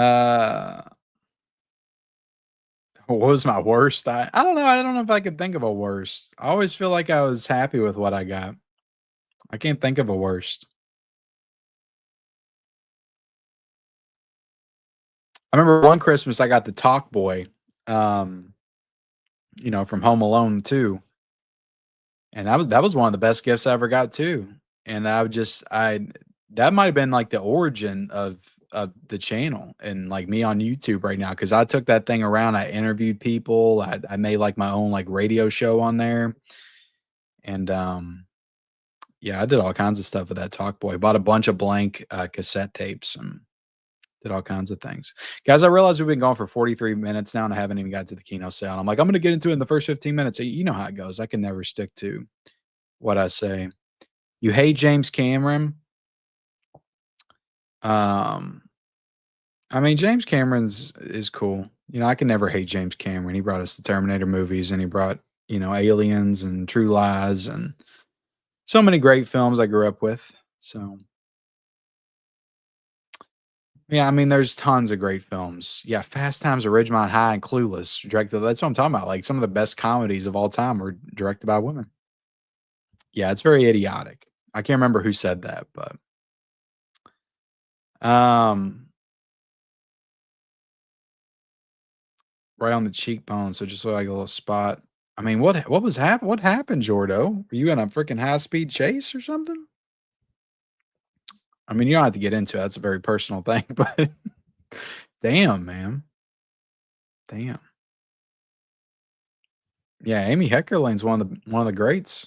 Uh What was my worst? I don't know. I don't know if I could think of a worst. I always feel like I was happy with what I got. I can't think of a worst. I remember one Christmas I got the Talk Boy, um, from Home Alone 2, and that was one of the best gifts I ever got too. And I would just I that might have been like the origin of the channel and like me on YouTube right now because I took that thing around. I interviewed people. I made like my own like radio show on there, and yeah, I did all kinds of stuff with that Talkboy. Bought a bunch of blank, cassette tapes and did all kinds of things. Guys, I realize we've been going for 43 minutes now, and I haven't even got to the Kino sale. I'm like, I'm gonna get into it in the first 15 minutes. You know how it goes. I can never stick to what I say. You hate James Cameron. Um, I mean, James Cameron's is cool. You know, I can never hate James Cameron. He brought us the Terminator movies, and he brought, Aliens and True Lies and so many great films I grew up with. So, yeah, I mean, there's tons of great films. Yeah, Fast Times at Ridgemont High and Clueless, directed that's what I'm talking about. Like, some of the best comedies of all time were directed by women. Yeah, it's very idiotic. I can't remember who said that, but, um, right on the cheekbone, so just look like a little spot. I mean, what happened, Jordo? Were you in a freaking high-speed chase or something? I mean, you don't have to get into it, that's a very personal thing, but damn, man. Damn. Yeah, Amy Heckerling's one of the greats.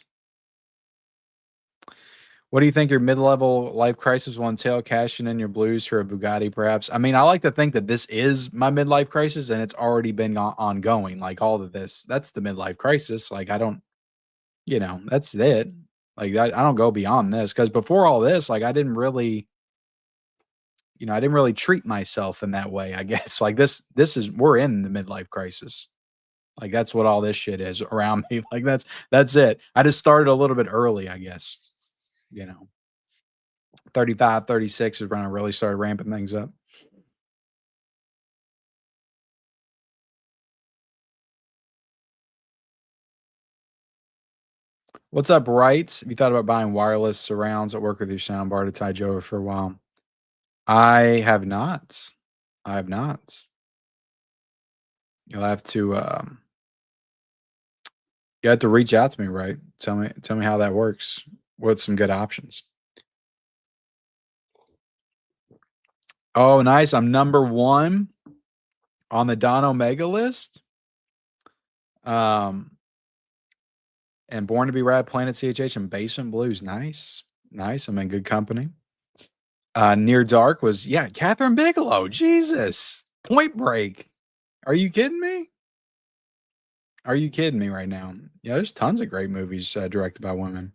What do you think your mid-level life crisis will entail, cashing in your blues for a Bugatti, perhaps? I mean, I like to think that this is my midlife crisis, and it's already been ongoing, like, all of this. That's the midlife crisis, like, I don't that's it. Like, I don't go beyond this because before all this, like, I didn't really treat myself in that way, I guess. Like, this is we're in the midlife crisis. Like, that's what all this shit is around me. Like, that's it. I just started a little bit early, I guess. You know, 35, 36 is when I really started ramping things up. What's up, Right? Have you thought about buying wireless surrounds that work with your soundbar to tide you over for a while? I have not. I have not. You'll have to you have to reach out to me, right? Tell me how that works. What's some good options? Oh, nice. I'm number 1 on the Don Omega list. Um, and Born to Be Rad, Planet CHH, and Basement Blues. Nice. Nice. I'm in good company. Near Dark was, yeah, Catherine Bigelow. Jesus. Point Break. Are you kidding me? Are you kidding me right now? Yeah, there's tons of great movies directed by women.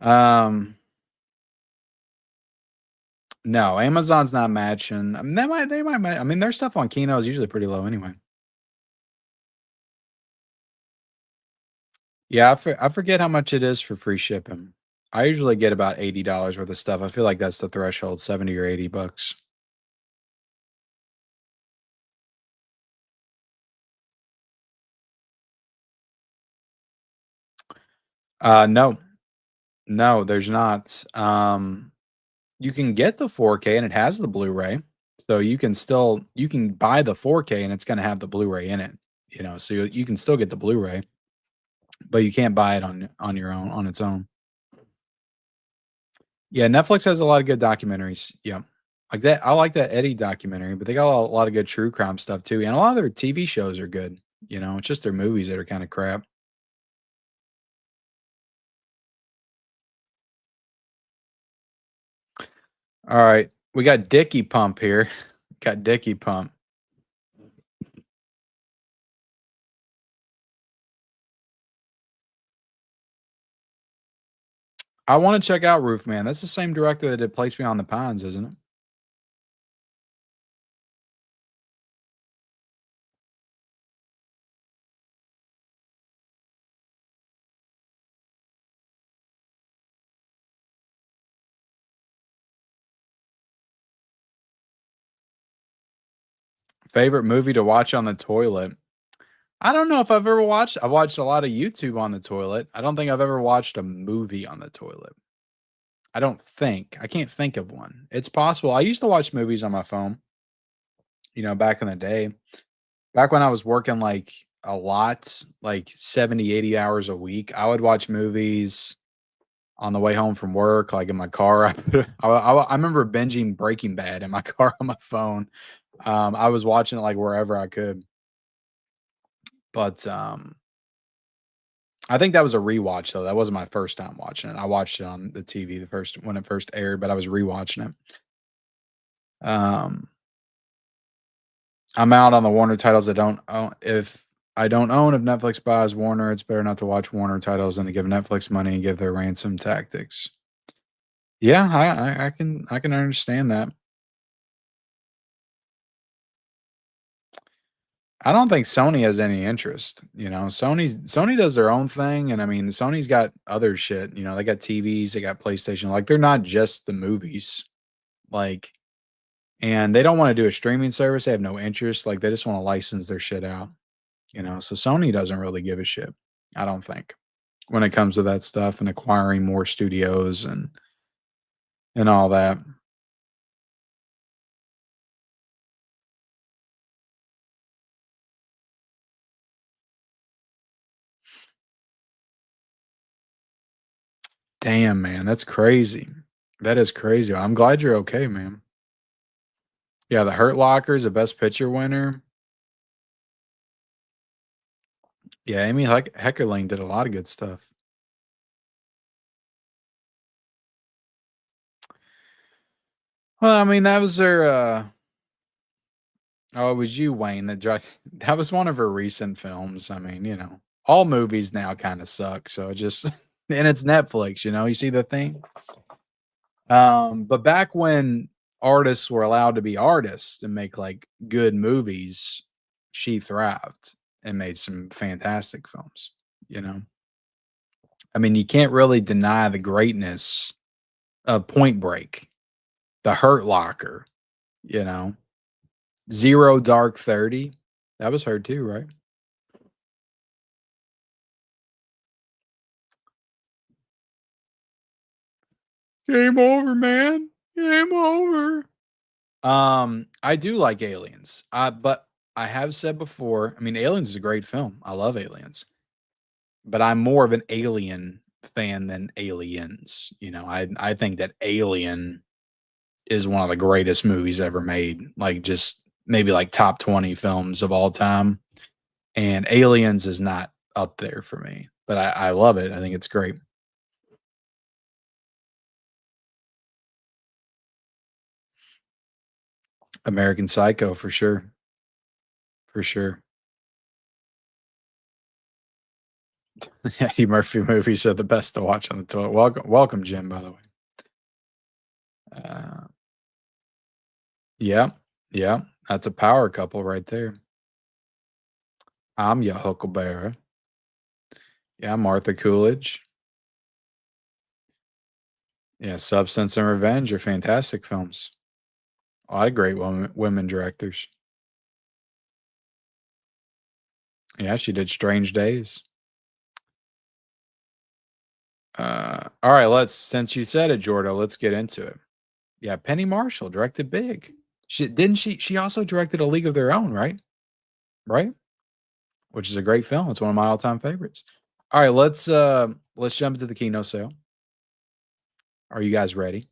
Um, no, Amazon's not matching. I mean, they might I mean, their stuff on Kino is usually pretty low anyway. Yeah, I forget how much it is for free shipping. I usually get about $80 worth of stuff. I feel like that's the threshold, 70 or $80. No. No, there's not. You can get the 4K and it has the Blu-ray. So you can buy the 4K and it's gonna have the Blu-ray in it, so you can still get the Blu-ray, but you can't buy it on your own on its own. Yeah, Netflix has a lot of good documentaries. Yeah. Like that I like that Eddie documentary, but they got a lot of good true crime stuff too, and a lot of their TV shows are good. It's just their movies that are kinda crap. Alright, we got Dicky Pump here. Got Dicky Pump. I wanna check out Roof Man. That's the same director that did Place Beyond the Pines, isn't it? Favorite movie to watch on the toilet? I don't know if I've watched a lot of YouTube on the toilet. I don't think I've ever watched a movie on the toilet. I don't think. I can't think of one. It's possible. I used to watch movies on my phone, back in the day. Back when I was working like a lot, like 70, 80 hours a week, I would watch movies on the way home from work, like in my car. I remember binging Breaking Bad in my car on my phone. I was watching it like wherever I could. But I think that was a rewatch though. That wasn't my first time watching it. I watched it on the TV the first when it first aired, but I was rewatching it. Um, I'm out on the Warner titles I don't own. If Netflix buys Warner, it's better not to watch Warner titles than to give Netflix money and give their ransom tactics. Yeah, I can understand that. I don't think Sony has any interest, Sony does their own thing, and I mean, Sony's got other shit, they got TVs, they got PlayStation, like, they're not just the movies, like and they don't wanna do a streaming service, they have no interest, like, they just wanna license their shit out, so Sony doesn't really give a shit, I don't think, when it comes to that stuff and acquiring more studios and all that. Damn, man, that's crazy. That is crazy. I'm glad you're okay, man. Yeah, the Hurt Locker's a Best Picture winner. Yeah, Amy Heckerling did a lot of good stuff. Well, I mean, that was her, oh, it was you, Wayne, that that was one of her recent films. I mean, all movies now kinda suck, so it just and it's Netflix, you see the thing? But back when artists were allowed to be artists and make, like, good movies, she thrived and made some fantastic films, you know? I mean, you can't really deny the greatness of Point Break, The Hurt Locker, you know? Zero Dark 30, that was her too, right? Game over, man. Game over. I do like Aliens, but I have said before, I mean, Aliens is a great film. I love Aliens, but I'm more of an Alien fan than Aliens. I think that Alien is one of the greatest movies ever made. Like just maybe like top 20 films of all time. And Aliens is not up there for me, but I love it. I think it's great. American Psycho for sure. For sure. Eddie Murphy movies are the best to watch on the toilet. Welcome, Jim, by the way. Uh, yeah, yeah, that's a power couple right there. I'm your Huckleberry. Yeah, Martha Coolidge. Yeah, Substance and Revenge are fantastic films. A lot of great women directors. Yeah, she did Strange Days. All right, since you said it, Jordo, let's get into it. Yeah, Penny Marshall directed Big. She also directed A League of Their Own, right? Right? Which is a great film. It's one of my all-time favorites. All right, let's jump into the Kino sale. Are you guys ready?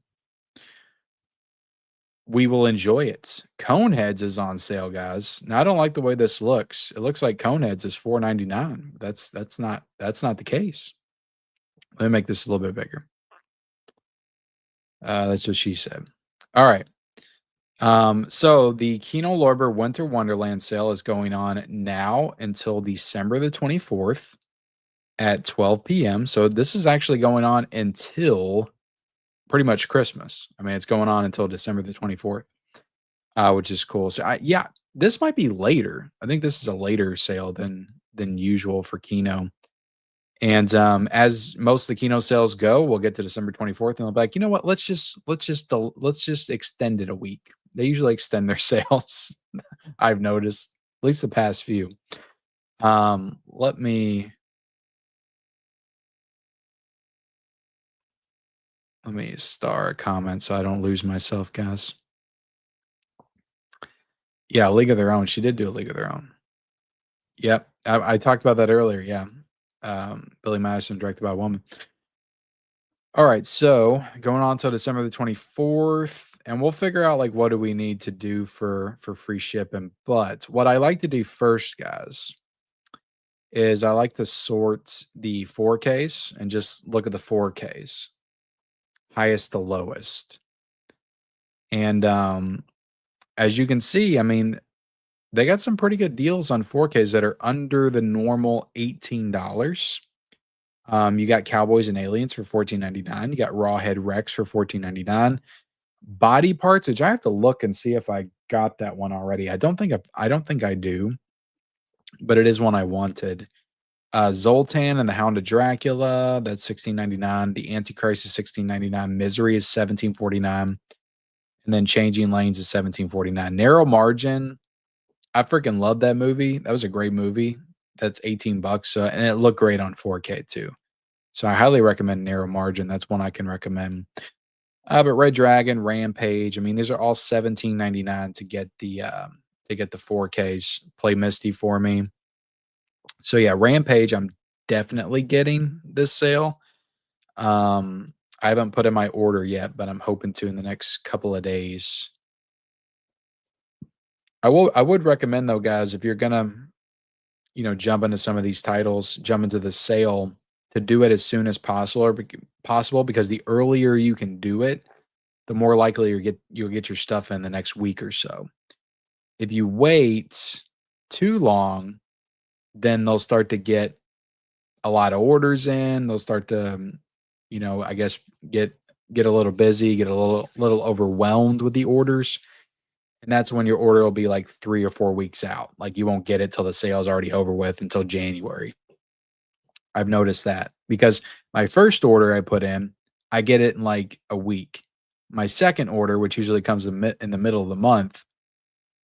We will enjoy it. Coneheads is on sale, guys. Now I don't like the way this looks. It looks like Coneheads is $4.99. That's not the case. Let me make this a little bit bigger. That's what she said. All right. So the Kino Lorber Winter Wonderland sale is going on now until December the 24th at 12 p.m. So this is actually going on until pretty much Christmas. I mean, it's going on until December the 24th, which is cool. So yeah, this might be later. I think this is a later sale than usual for Kino. And as most of the Kino sales go, we'll get to December 24th, and they'll be like, you know what? Let's just extend it a week. They usually extend their sales. I've noticed, at least the past few. Let me star a comment so I don't lose myself, guys. Yeah, League of Their Own. She did do a League of Their Own. Yep, I talked about that earlier. Yeah, Billy Madison, directed by a woman. All right, so going on till December the 24th, and we'll figure out like what do we need to do for free shipping. But what I like to do first, guys, is I like to sort the 4Ks and just look at the 4Ks, highest to lowest. And as you can see, I mean, they got some pretty good deals on 4Ks that are under the normal $18. You got Cowboys and Aliens for 14.99. You got Rawhead Rex for 14.99. Body Parts, which I have to look and see if I got that one already. I don't think I do, but it is one I wanted. Zoltan and the Hound of Dracula, that's 16.99. The Antichrist is 16.99. Misery is 17.49. And then Changing Lanes is 17.49. Narrow Margin, I freaking love that movie. That was a great movie. That's 18 bucks. And it looked great on 4K too. So I highly recommend Narrow Margin. That's one I can recommend. But Red Dragon, Rampage, I mean, these are all 17.99 to get the 4Ks. Play Misty for me. So yeah, Rampage, I'm definitely getting this sale. I haven't put in my order yet, but I'm hoping to in the next couple of days. I would recommend though, guys, if you're gonna, jump into some of these titles, jump into the sale, to do it as soon as possible, because the earlier you can do it, the more likely you'll get your stuff in the next week or so. If you wait too long, then they'll start to get a lot of orders in. They'll start to, I guess get a little busy, get a little overwhelmed with the orders. And that's when your order will be like 3 or 4 weeks out. Like you won't get it till the sale's already over with until January. I've noticed that because my first order I put in, I get it in like a week. My second order, which usually comes in the middle of the month,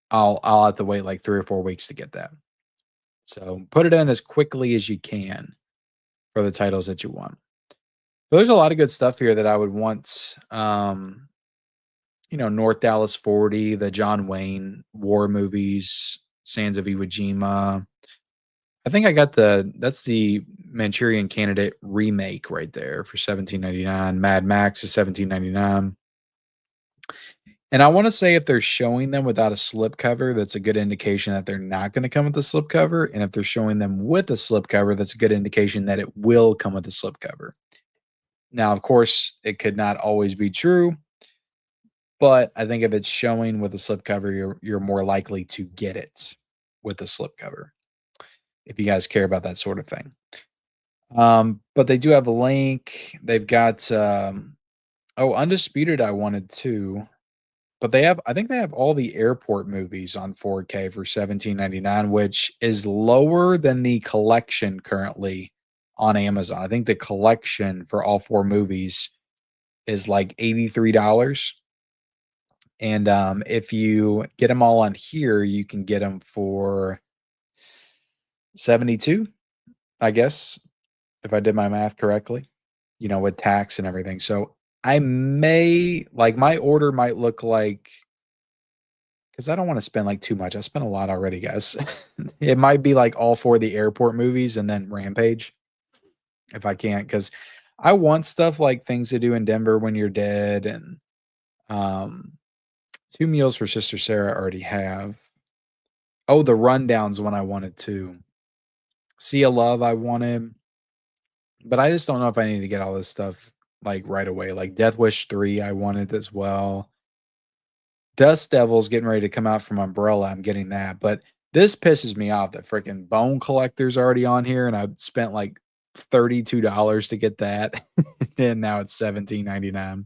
I'll have to wait like 3 or 4 weeks to get that. So put it in as quickly as you can for the titles that you want. But there's a lot of good stuff here that I would want. North Dallas 40, the John Wayne war movies, Sands of Iwo Jima. I think I got that's the Manchurian Candidate remake right there for 17.99. Mad Max is 17.99. And I want to say if they're showing them without a slipcover, that's a good indication that they're not going to come with a slipcover. And if they're showing them with a slipcover, that's a good indication that it will come with a slipcover. Now, of course, it could not always be true, but I think if it's showing with a slipcover, you're more likely to get it with a slipcover, if you guys care about that sort of thing. But they do have a link. They've got Undisputed I wanted too. But I think they have all the airport movies on 4K for 17.99, which is lower than the collection currently on Amazon. I think the collection for all 4 movies is like $83. And if you get them all on here, you can get them for 72, I guess, if I did my math correctly, with tax and everything. So I may, like, my order might look like, because I don't want to spend like too much. I spent a lot already, guys. It might be like all 4 of the airport movies and then Rampage, if I can't, because I want stuff like Things to Do in Denver When You're Dead, and 2 Meals for Sister Sarah I already have. Oh, the Rundown's one I wanted too. Sea of Love I wanted, but I just don't know if I need to get all this stuff like right away. Like Death Wish 3 I wanted as well. Dust Devil's getting ready to come out from Umbrella. I'm getting that, but this pisses me off that freaking Bone Collector's already on here, and I spent like $32 to get that, and now it's $17.99.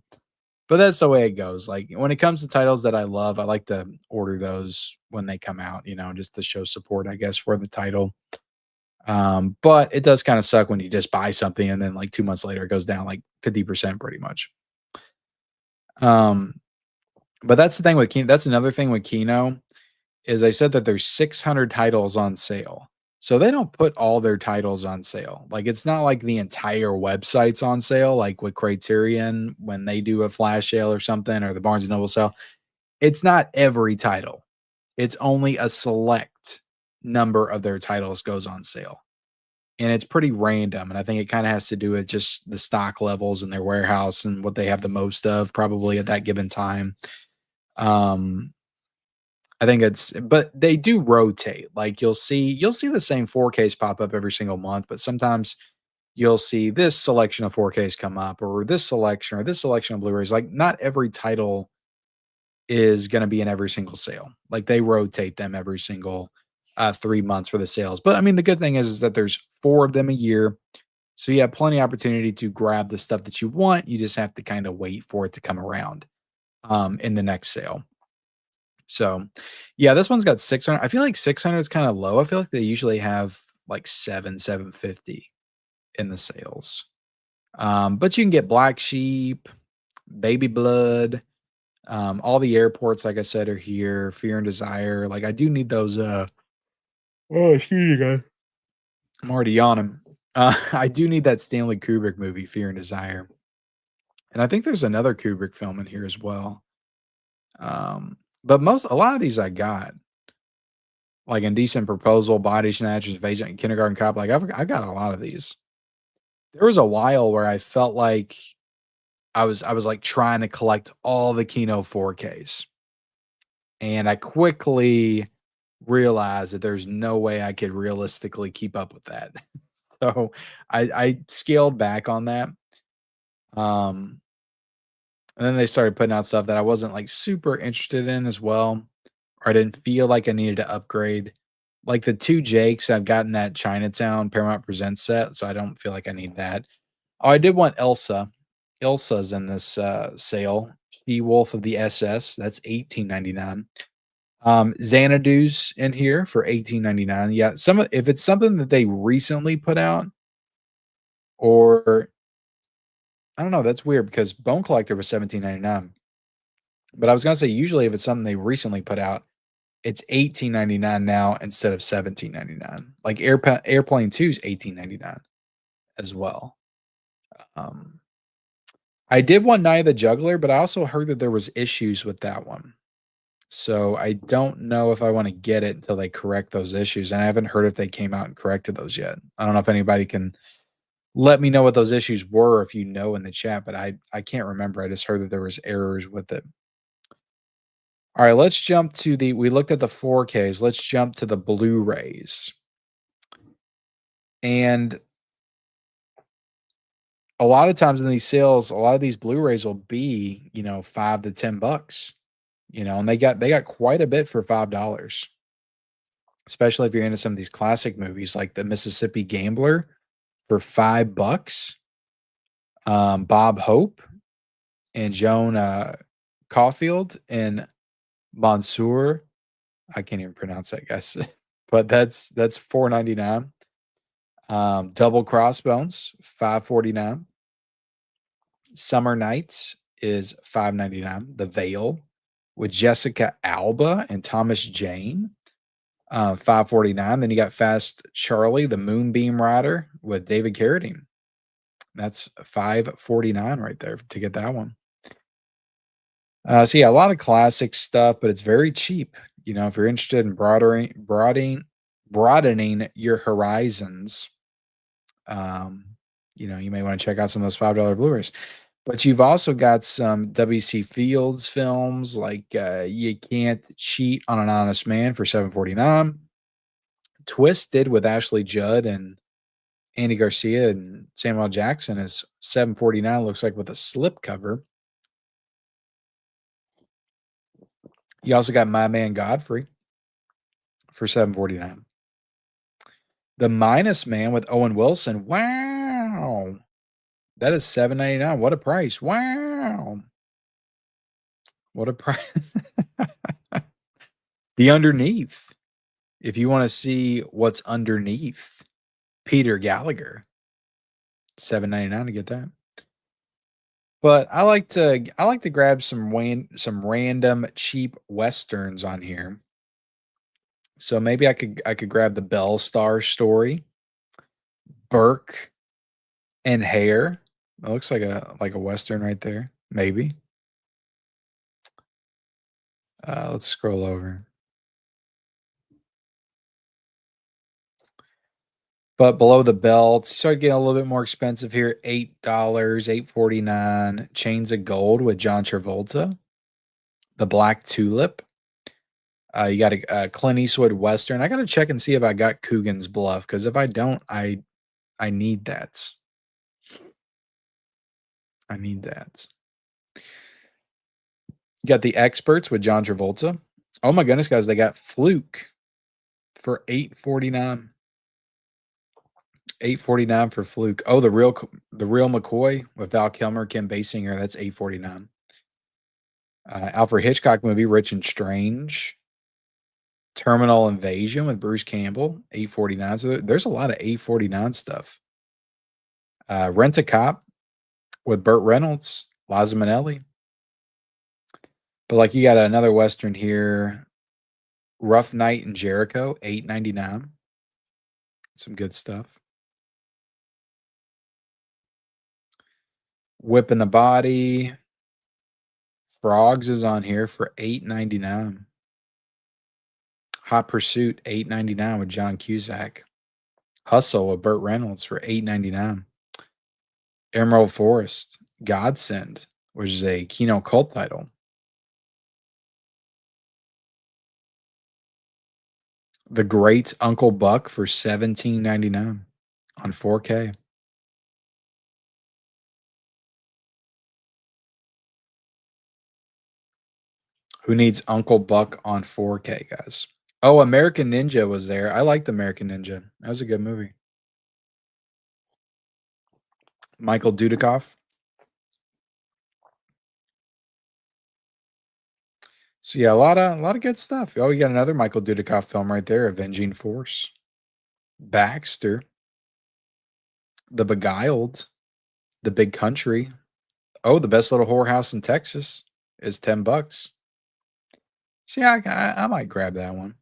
But that's the way it goes. Like when it comes to titles that I love, I like to order those when they come out, just to show support, I guess, for the title. But it does kind of suck when you just buy something and then like 2 months later it goes down like 50% pretty much. But that's the thing with Kino. That's another thing with Kino is I said that there's 600 titles on sale. So they don't put all their titles on sale. Like it's not like the entire website's on sale, like with Criterion when they do a flash sale or something, or the Barnes and Noble sale. It's not every title. It's only a select number of their titles goes on sale. And it's pretty random. And I think it kind of has to do with just the stock levels in their warehouse and what they have the most of probably at that given time. I think but they do rotate. Like you'll see the same 4Ks pop up every single month, but sometimes you'll see this selection of 4Ks come up, or this selection of Blu-rays. Like not every title is going to be in every single sale. Like they rotate them every single 3 months for the sales. But I mean, the good thing is that there's 4 of them a year. So you have plenty of opportunity to grab the stuff that you want. You just have to kind of wait for it to come around in the next sale. So, yeah, this one's got 600. I feel like 600 is kind of low. I feel like they usually have like 750 in the sales. But you can get Black Sheep, Baby Blood, all the airports, like I said, are here. Fear and Desire. Like I do need those. Oh, excuse me, guys. I'm already yawning. I do need that Stanley Kubrick movie, Fear and Desire, and I think there's another Kubrick film in here as well. But a lot of these I got, like Indecent Proposal, Body Snatchers, Agent, Kindergarten Cop. Like I've got a lot of these. There was a while where I felt like I was like trying to collect all the Kino 4Ks, and I quickly realized that there's no way I could realistically keep up with that. So I scaled back on that. Um, and then they started putting out stuff that I wasn't like super interested in as well, or I didn't feel like I needed to upgrade. Like the two Jakes, I've gotten that Chinatown Paramount Presents set, so I don't feel like I need that. Oh, I did want Elsa. Elsa's in this sale. She Wolf of the SS. That's 18.99. Xanadu's in here for 18.99. Yeah, if it's something that they recently put out, or I don't know, that's weird because Bone Collector was 17.99. But I was gonna say usually if it's something they recently put out, it's 18.99 now instead of 17.99. Like Airplane 2 is 18.99 as well. Um, I did want Night of the Juggler, but I also heard that there was issues with that one. So I don't know if I want to get it until they correct those issues. And I haven't heard if they came out and corrected those yet. I don't know if anybody can let me know what those issues were if you know in the chat, but I can't remember. I just heard that there was errors with it. All right, let's jump to we looked at the 4Ks. Let's jump to the Blu-rays. And a lot of times in these sales, a lot of these Blu-rays will be, $5 to $10, and they got quite a bit for $5, especially if you're into some of these classic movies like The Mississippi Gambler for $5. Bob Hope and Joan Caulfield and Mansour. I can't even pronounce that, guys. But that's $4.99. Double Crossbones, $5.49. Summer Nights is $5.99. The Veil with Jessica Alba and Thomas Jane, $5.49. Then you got Fast Charlie, the Moonbeam Rider with David Carradine. That's $5.49 right there to get that one. So yeah, a lot of classic stuff, but it's very cheap. If you're interested in broadening your horizons, you may want to check out some of those $5 Blu-rays. But you've also got some W.C. Fields films like You Can't Cheat on an Honest Man for $7.49. Twisted with Ashley Judd and Andy Garcia and Samuel Jackson is $7.49. Looks like with a slip cover. You also got My Man Godfrey for $7.49. The Minus Man with Owen Wilson. Wow. That is $7.99. What a price. Wow. What a price. The Underneath. If you want to see what's underneath Peter Gallagher, $7.99 to get that. But I like to grab some random cheap westerns on here. So maybe I could grab the Bell Star Story, Burke and Hare. It looks like a western right there. Maybe. Let's scroll over. But below the belt, start getting a little bit more expensive here. $8, $8.49. Chains of Gold with John Travolta. The Black Tulip. You got a Clint Eastwood Western. I got to check and see if I got Coogan's Bluff, because if I don't, I need that. I need that. You got The Experts with John Travolta. Oh my goodness, guys, they got Fluke for $8.49. 849 for Fluke. Oh, the real McCoy with Val Kilmer, Kim Basinger. That's 849. Alfred Hitchcock movie, Rich and Strange. Terminal Invasion with Bruce Campbell, 849. So there's a lot of 849 stuff. Rent a Cop with Burt Reynolds, Liza Minnelli. But like you got another Western here, Rough Night in Jericho, 899. Some good stuff. Whipping the Body. Frogs is on here for 899. Hot Pursuit, 899 with John Cusack. Hustle with Burt Reynolds for 899. Emerald Forest, Godsend, which is a Kino cult title. The Great Uncle Buck for 1799 on 4K. Who needs Uncle Buck on 4K, guys? Oh, American Ninja was there. I liked American Ninja. That was a good movie. Michael Dudikoff. So yeah, a lot of good stuff. Oh, you got another Michael Dudikoff film right there, Avenging Force. Baxter. The Beguiled. The Big Country. Oh, The Best Little Whorehouse in Texas is $10. See, I might grab that one.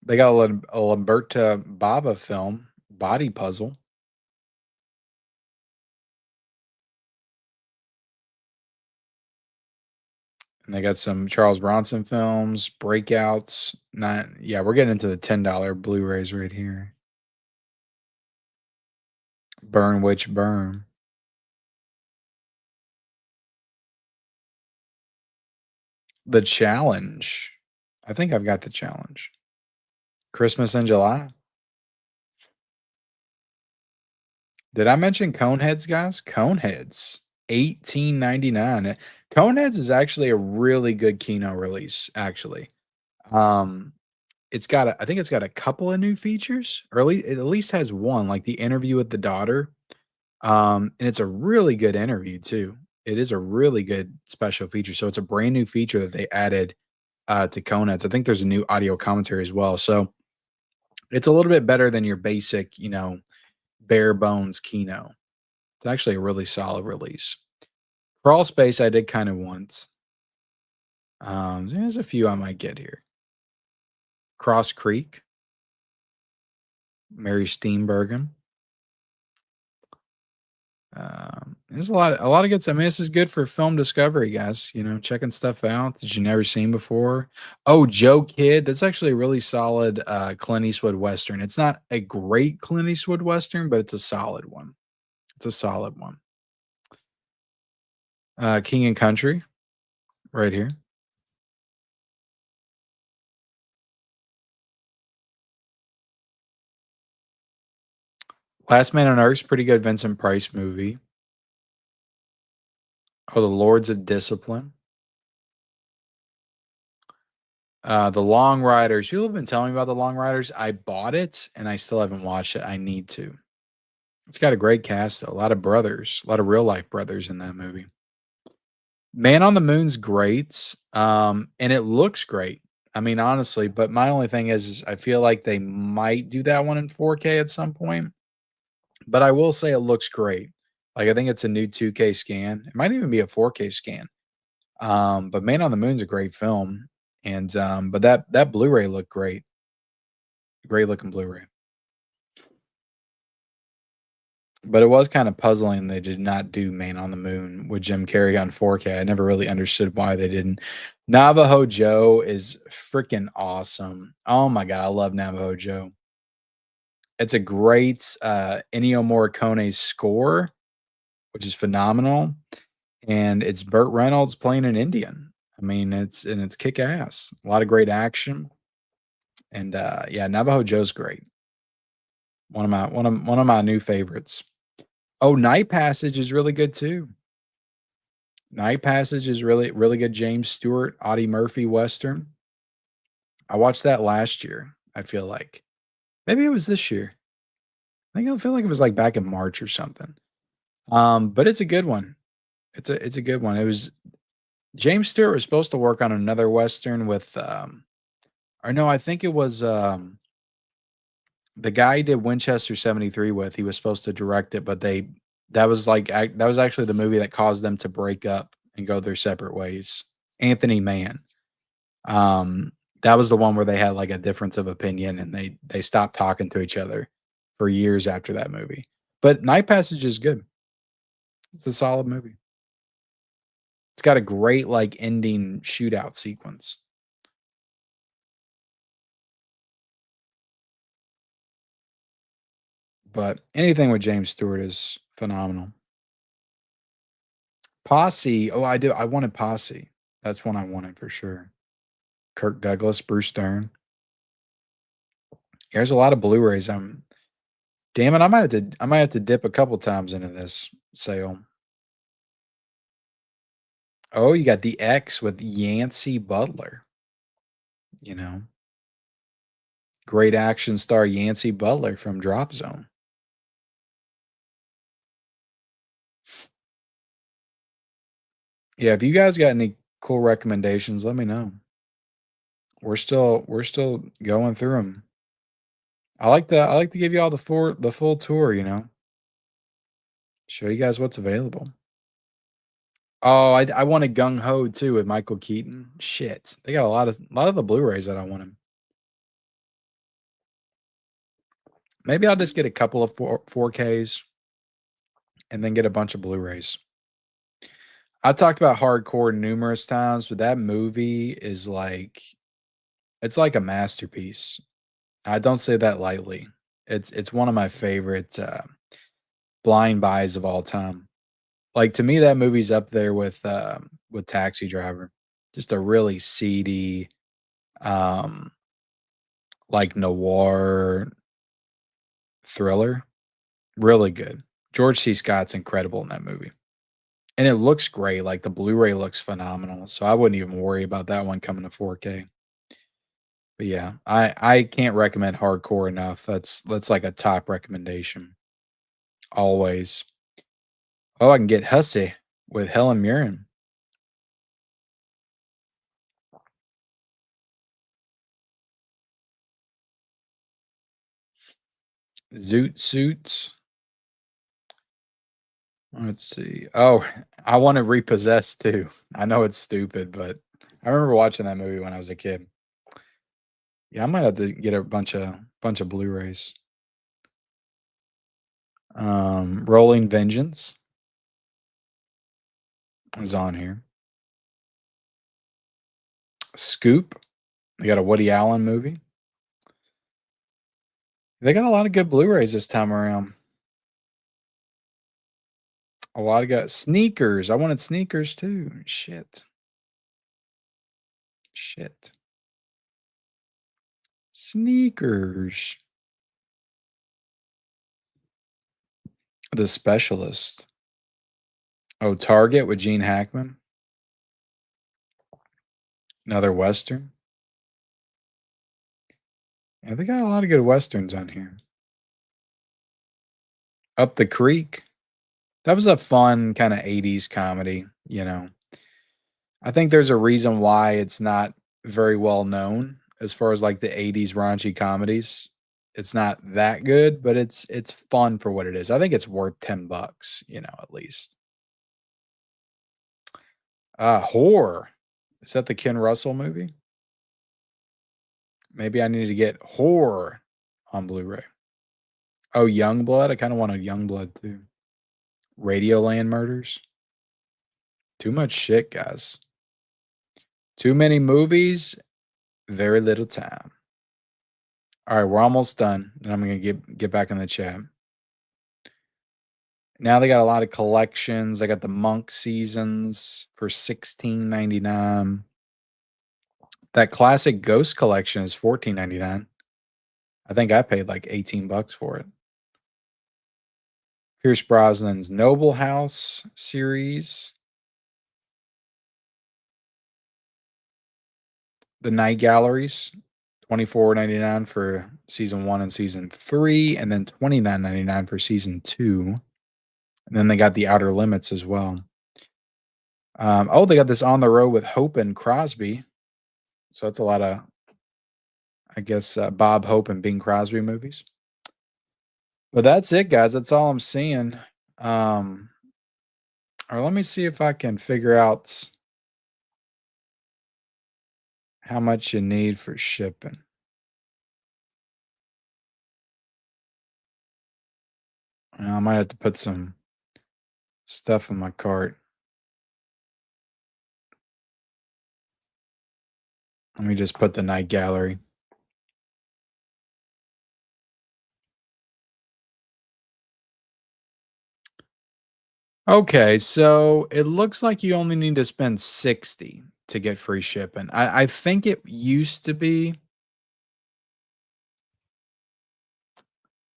They got a Lamberta Bava film, Body Puzzle. And they got some Charles Bronson films, breakouts. Not yeah, we're getting into the $10 Blu-rays right here. Burn Witch Burn. The Challenge. I think I've got The Challenge. Christmas in July. Did I mention Coneheads, guys? Coneheads, 1899. Coneheads is actually a really good Kino release, actually. Um, I think it's got a couple of new features, or it at least has one, like the interview with the daughter. And it's a really good interview too. It is a really good special feature. So it's a brand new feature that they added to Coneheads. I think there's a new audio commentary as well. So it's a little bit better than your basic, bare bones Kino. It's actually a really solid release. Crawl Space I did kind of once. There's a few I might get here. Cross Creek, Mary Steenburgen. There's a lot of good stuff. I mean, this is good for film discovery, guys. Checking stuff out that you've never seen before. Oh, Joe Kidd. That's actually a really solid Clint Eastwood Western. It's not a great Clint Eastwood Western, but it's a solid one. It's a solid one. King and Country, right here. Last Man on Earth's pretty good Vincent Price movie. Oh, The Lords of Discipline. The Long Riders. People have been telling me about The Long Riders. I bought it and I still haven't watched it. I need to. It's got a great cast, though. A lot of brothers, a lot of real life brothers in that movie. Man on the Moon's great, and it looks great. I mean, honestly, but my only thing is I feel like they might do that one in 4K at some point. But I will say it looks great. Like I think it's a new 2K scan. It might even be a 4K scan. But Man on the Moon's a great film, and but that Blu-ray looked great. Great looking Blu-ray. But it was kind of puzzling they did not do Man on the Moon with Jim Carrey on 4K. I never really understood why they didn't. Navajo Joe is freaking awesome. Oh my god, I love Navajo Joe. It's a great Ennio Morricone score, which is phenomenal, and it's Burt Reynolds playing an Indian. I mean, it's kick ass. A lot of great action, and yeah, Navajo Joe's great. One of my new favorites. Oh, Night Passage is really good too. Night Passage is really really good. James Stewart, Audie Murphy Western. I watched that last year, I feel like. Maybe it was this year. I feel like it was, like, back in March or something. But it's a good one. It's a good one. It was James Stewart was supposed to work on another Western with, or no, I think it was, the guy he did Winchester 73 with, he was supposed to direct it, but that was, like, that was actually the movie that caused them to break up and go their separate ways. Anthony Mann. Um, that was the one where they had, like, a difference of opinion, and they stopped talking to each other for years after that movie. But Night Passage is good. It's a solid movie. It's got a great, like, ending shootout sequence. But anything with James Stewart is phenomenal. Posse, oh, I wanted Posse. That's one I wanted for sure. Kirk Douglas, Bruce Dern. There's a lot of Blu-rays. Damn it, I might have to dip a couple times into this sale. Oh, you got The X with Yancey Butler. You know, great action star Yancey Butler from Drop Zone. Yeah, if you guys got any cool recommendations, let me know. We're still going through them. I like to give you all the full tour, you know. Show you guys what's available. Oh, I wanted Gung Ho too with Michael Keaton. Shit. They got a lot of the Blu-rays that I wanted. Maybe I'll just get a couple of 4Ks and then get a bunch of Blu-rays. I talked about hardcore numerous times, but that movie is like it's like a masterpiece. I don't say that lightly. It's one of my favorite blind buys of all time. Like to me, that movie's up there with Taxi Driver. Just a really seedy, um, like noir thriller. Really good. George C. Scott's incredible in that movie. And it looks great. Like the Blu-ray looks phenomenal. So I wouldn't even worry about that one coming to 4K. But yeah, I can't recommend hardcore enough. That's like a top recommendation. Always. Oh, I can get Hussy with Helen Mirren. Zoot Suits. Let's see. Oh, I want to Repossess too. I know it's stupid, but I remember watching that movie when I was a kid. Yeah, I might have to get a bunch of Blu-rays. Rolling Vengeance is on here. Scoop. They got a Woody Allen movie. They got a lot of good Blu-rays this time around. A lot of got Sneakers. I wanted Sneakers too. Shit. Shit. Sneakers. The Specialist. Oh, Target with Gene Hackman. Another Western. Yeah, they got a lot of good Westerns on here. Up the Creek. That was a fun kind of 80s comedy, you know. I think there's a reason why it's not very well known as far as like the 80s raunchy comedies. It's not that good, but it's fun for what it is. I think it's worth 10 bucks, you know, at least. Horror. Is that the Ken Russell movie? Maybe I need to get Horror on Blu-ray. Oh, Youngblood. I kind of want a Youngblood too. Radioland Murders. Too much shit, guys. Too many movies, very little time. All right, we're almost done. And I'm gonna get back in the chat. Now they got a lot of collections. They got the Monk seasons for $16.99. That classic Ghost collection is $14.99. I think I paid like 18 bucks for it. Pierce Brosnan's Noble House series. The Night Galleries. $24.99 for season 1 and season 3, and then $29.99 for season 2. And then they got The Outer Limits as well. Oh, they got this On the Road with Hope and Crosby. So that's a lot of, I guess, Bob Hope and Bing Crosby movies. But that's it, guys. That's all I'm seeing. Or let me see if I can figure out how much you need for shipping. I might have to put some stuff in my cart. Let me just put the night gallery. Okay, so it looks like you only need to spend 60 to get free shipping. I think it used to be.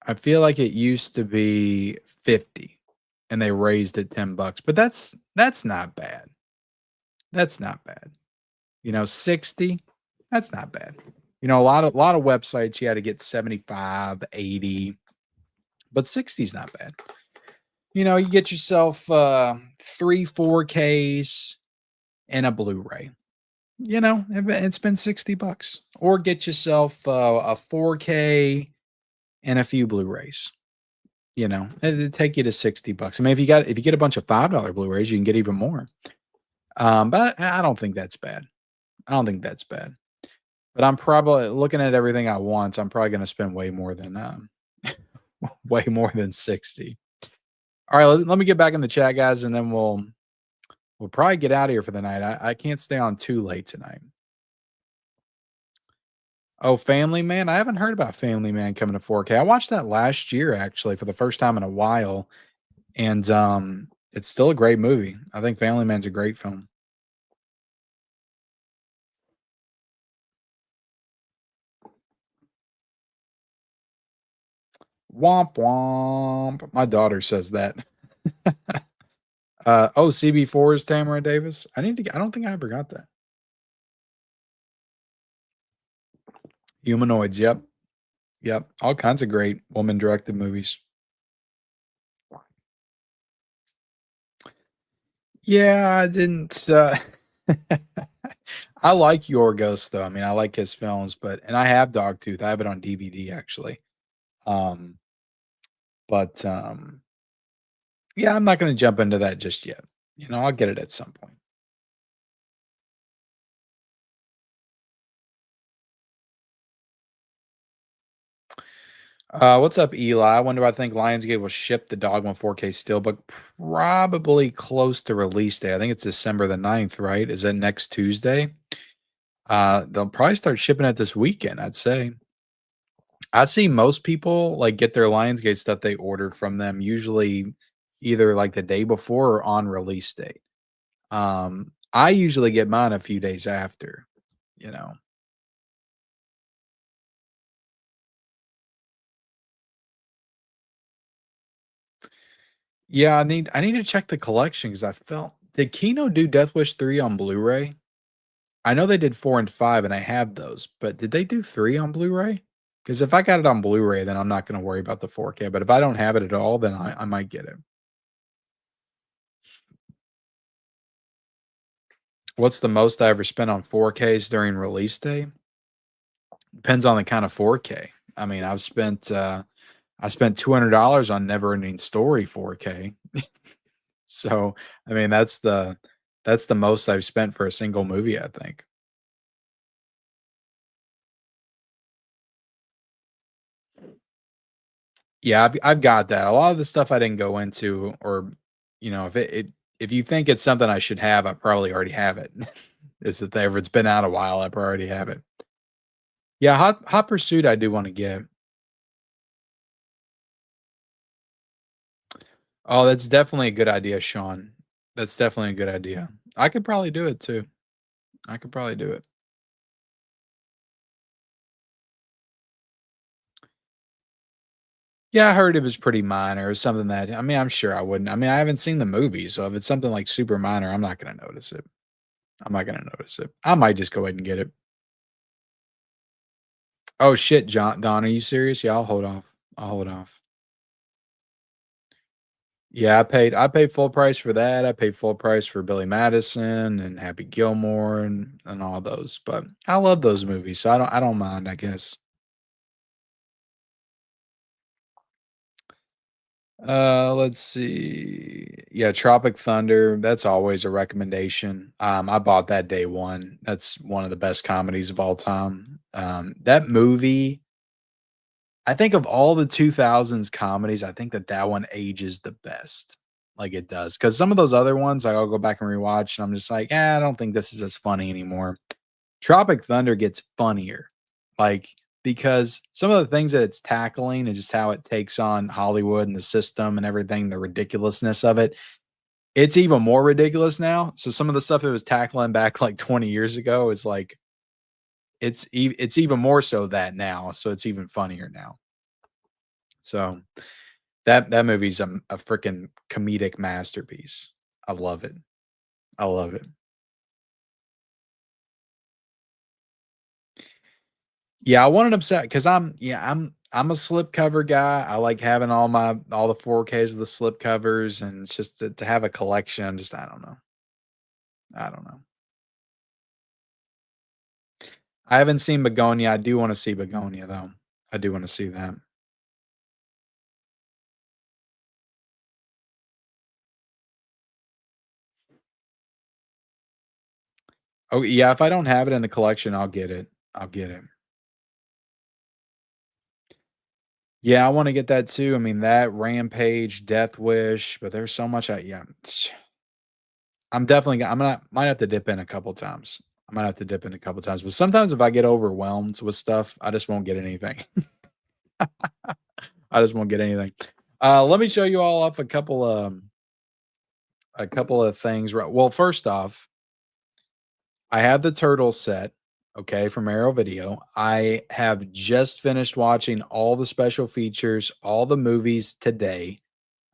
I feel like it used to be 50 and they raised it 10 bucks, but that's not bad. That's not bad. 60, that's not bad. A lot of websites you had to get 75, 80, but 60 is not bad. You get yourself 3 4Ks and a Blu-ray. It's been 60 bucks. Or get yourself a 4K and a few Blu-rays. It'd take you to 60 bucks. I mean, if you get a bunch of $5 Blu-rays, you can get even more. But I don't think that's bad. I don't think that's bad. But I'm probably looking at everything I want. I'm probably going to spend way more than way more than 60. All right, let me get back in the chat, guys, and then we'll probably get out of here for the night. I can't stay on too late tonight. Oh, Family Man. I haven't heard about Family Man coming to 4K. I watched that last year actually for the first time in a while, and it's still a great movie. I think Family Man's a great film. Womp womp. My daughter says that. CB4 is Tamara Davis. I don't think I ever got that. Humanoids, yep. Yep. All kinds of great woman directed movies. Yeah, I didn't I like Yorgos though. I mean, I like his films, and I have Dogtooth. I have it on DVD actually. Um but yeah, I'm not gonna jump into that just yet. I'll get it at some point. What's up, Eli? When do I think Lionsgate will ship the Dogma 4K Steelbook? Probably close to release day. I think it's December the 9th, right? Is that next Tuesday? They'll probably start shipping it this weekend, I'd say. I see most people like get their Lionsgate stuff they order from them usually either like the day before or on release date. I usually get mine a few days after, you know. Yeah, I need to check the collection because I felt did Kino do Death Wish 3 on Blu-ray? I know they did 4 and 5 and I have those, but did they do 3 on Blu-ray? Because if I got it on Blu-ray, then I'm not going to worry about the 4K. But if I don't have it at all, then I might get it. What's the most I ever spent on 4Ks during release day? Depends on the kind of 4K. I mean, I spent $200 on Neverending Story 4K. So, I mean, that's the most I've spent for a single movie, I think. Yeah, I've got that. A lot of the stuff I didn't go into, or if you think it's something I should have, I probably already have it. Is the thing. If it's been out a while, I probably already have it. Yeah, Hot Pursuit I do want to get. Oh, that's definitely a good idea, Sean. That's definitely a good idea. I could probably do it too. I could probably do it. Yeah, I heard it was pretty minor. It was something that I mean, I'm sure I wouldn't. I mean, I haven't seen the movie, so if it's something like super minor, I'm not gonna notice it. I'm not gonna notice it. I might just go ahead and get it. Oh shit, Don, are you serious? Yeah, I'll hold off. I'll hold off. Yeah, I paid full price for that. I paid full price for Billy Madison and Happy Gilmore and all those. But I love those movies, so I don't mind, I guess. Let's see. Yeah, Tropic Thunder, that's always a recommendation. I bought that day one. That's one of the best comedies of all time. That movie, I think of all the 2000s comedies, I think that that one ages the best. Like it does. Cuz some of those other ones I'll go back and rewatch and I'm just like, I don't think this is as funny anymore." Tropic Thunder gets funnier, like, because some of the things that it's tackling and just how it takes on Hollywood and the system and everything, the ridiculousness of it, it's even more ridiculous now. So some of the stuff it was tackling back like 20 years ago is like it's even more so that now, so it's even funnier now. So that movie's a freaking comedic masterpiece. I love it. I love it. Yeah, I wanted upset because I'm a slipcover guy. I like having all the 4Ks of the slipcovers, and it's just to have a collection. Just I don't know. I don't know. I haven't seen Begonia. I do want to see Begonia though. I do want to see that. Oh yeah, if I don't have it in the collection, I'll get it. I'll get it. Yeah, I want to get that too. I mean that Rampage, Death Wish, but there's so much. I'm definitely. I'm gonna might have to dip in a couple times. I might have to dip in a couple times, but sometimes if I get overwhelmed with stuff, I just won't get anything. I just won't get anything. Let me show you all off a couple of things. Well, first off, I have the turtle set, okay, from Arrow Video. I have just finished watching all the special features, all the movies today.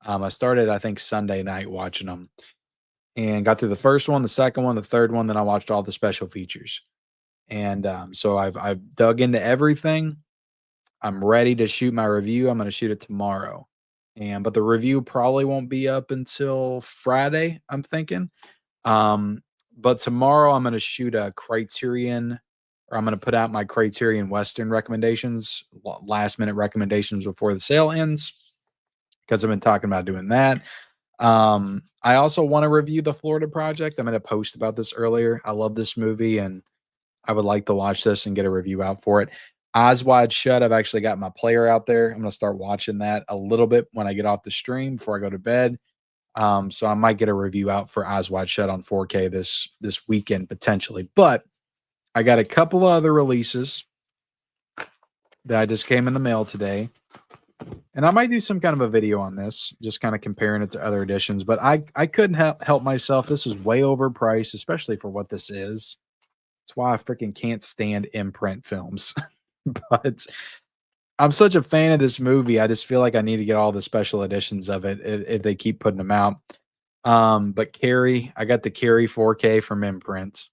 I started, I think, Sunday night watching them and got through the first one, the second one, the third one. Then I watched all the special features, and so I've dug into everything. I'm ready to shoot my review. I'm going to shoot it tomorrow. But the review probably won't be up until Friday, I'm thinking. Um, but tomorrow I'm going to shoot a Criterion or I'm going to put out my Criterion Western recommendations, last minute recommendations before the sale ends because I've been talking about doing that. I also want to review the Florida Project. I made a post about this earlier. I love this movie and I would like to watch this and get a review out for it. Eyes Wide Shut, I've actually got my player out there. I'm gonna start watching that a little bit when I get off the stream before I go to bed. So I might get a review out for Eyes Wide Shut on 4K this weekend potentially. But I got a couple of other releases that I just came in the mail today. And I might do some kind of a video on this, just kind of comparing it to other editions. But I couldn't help myself. This is way overpriced, especially for what this is. That's why I freaking can't stand imprint films. But I'm such a fan of this movie. I just feel like I need to get all the special editions of it if they keep putting them out. But Carrie, I got the Carrie 4K from Imprint.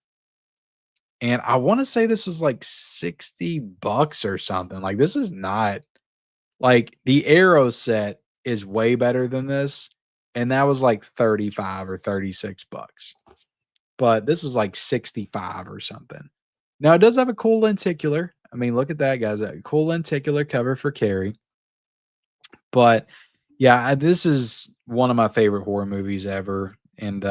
And I want to say this was like $60 or something. Like this is not like the Arrow set is way better than this. And that was like 35 or $36. But this was like 65 or something. Now it does have a cool lenticular. I mean, look at that, guys. A cool lenticular cover for Carrie. But yeah, this is one of my favorite horror movies ever. And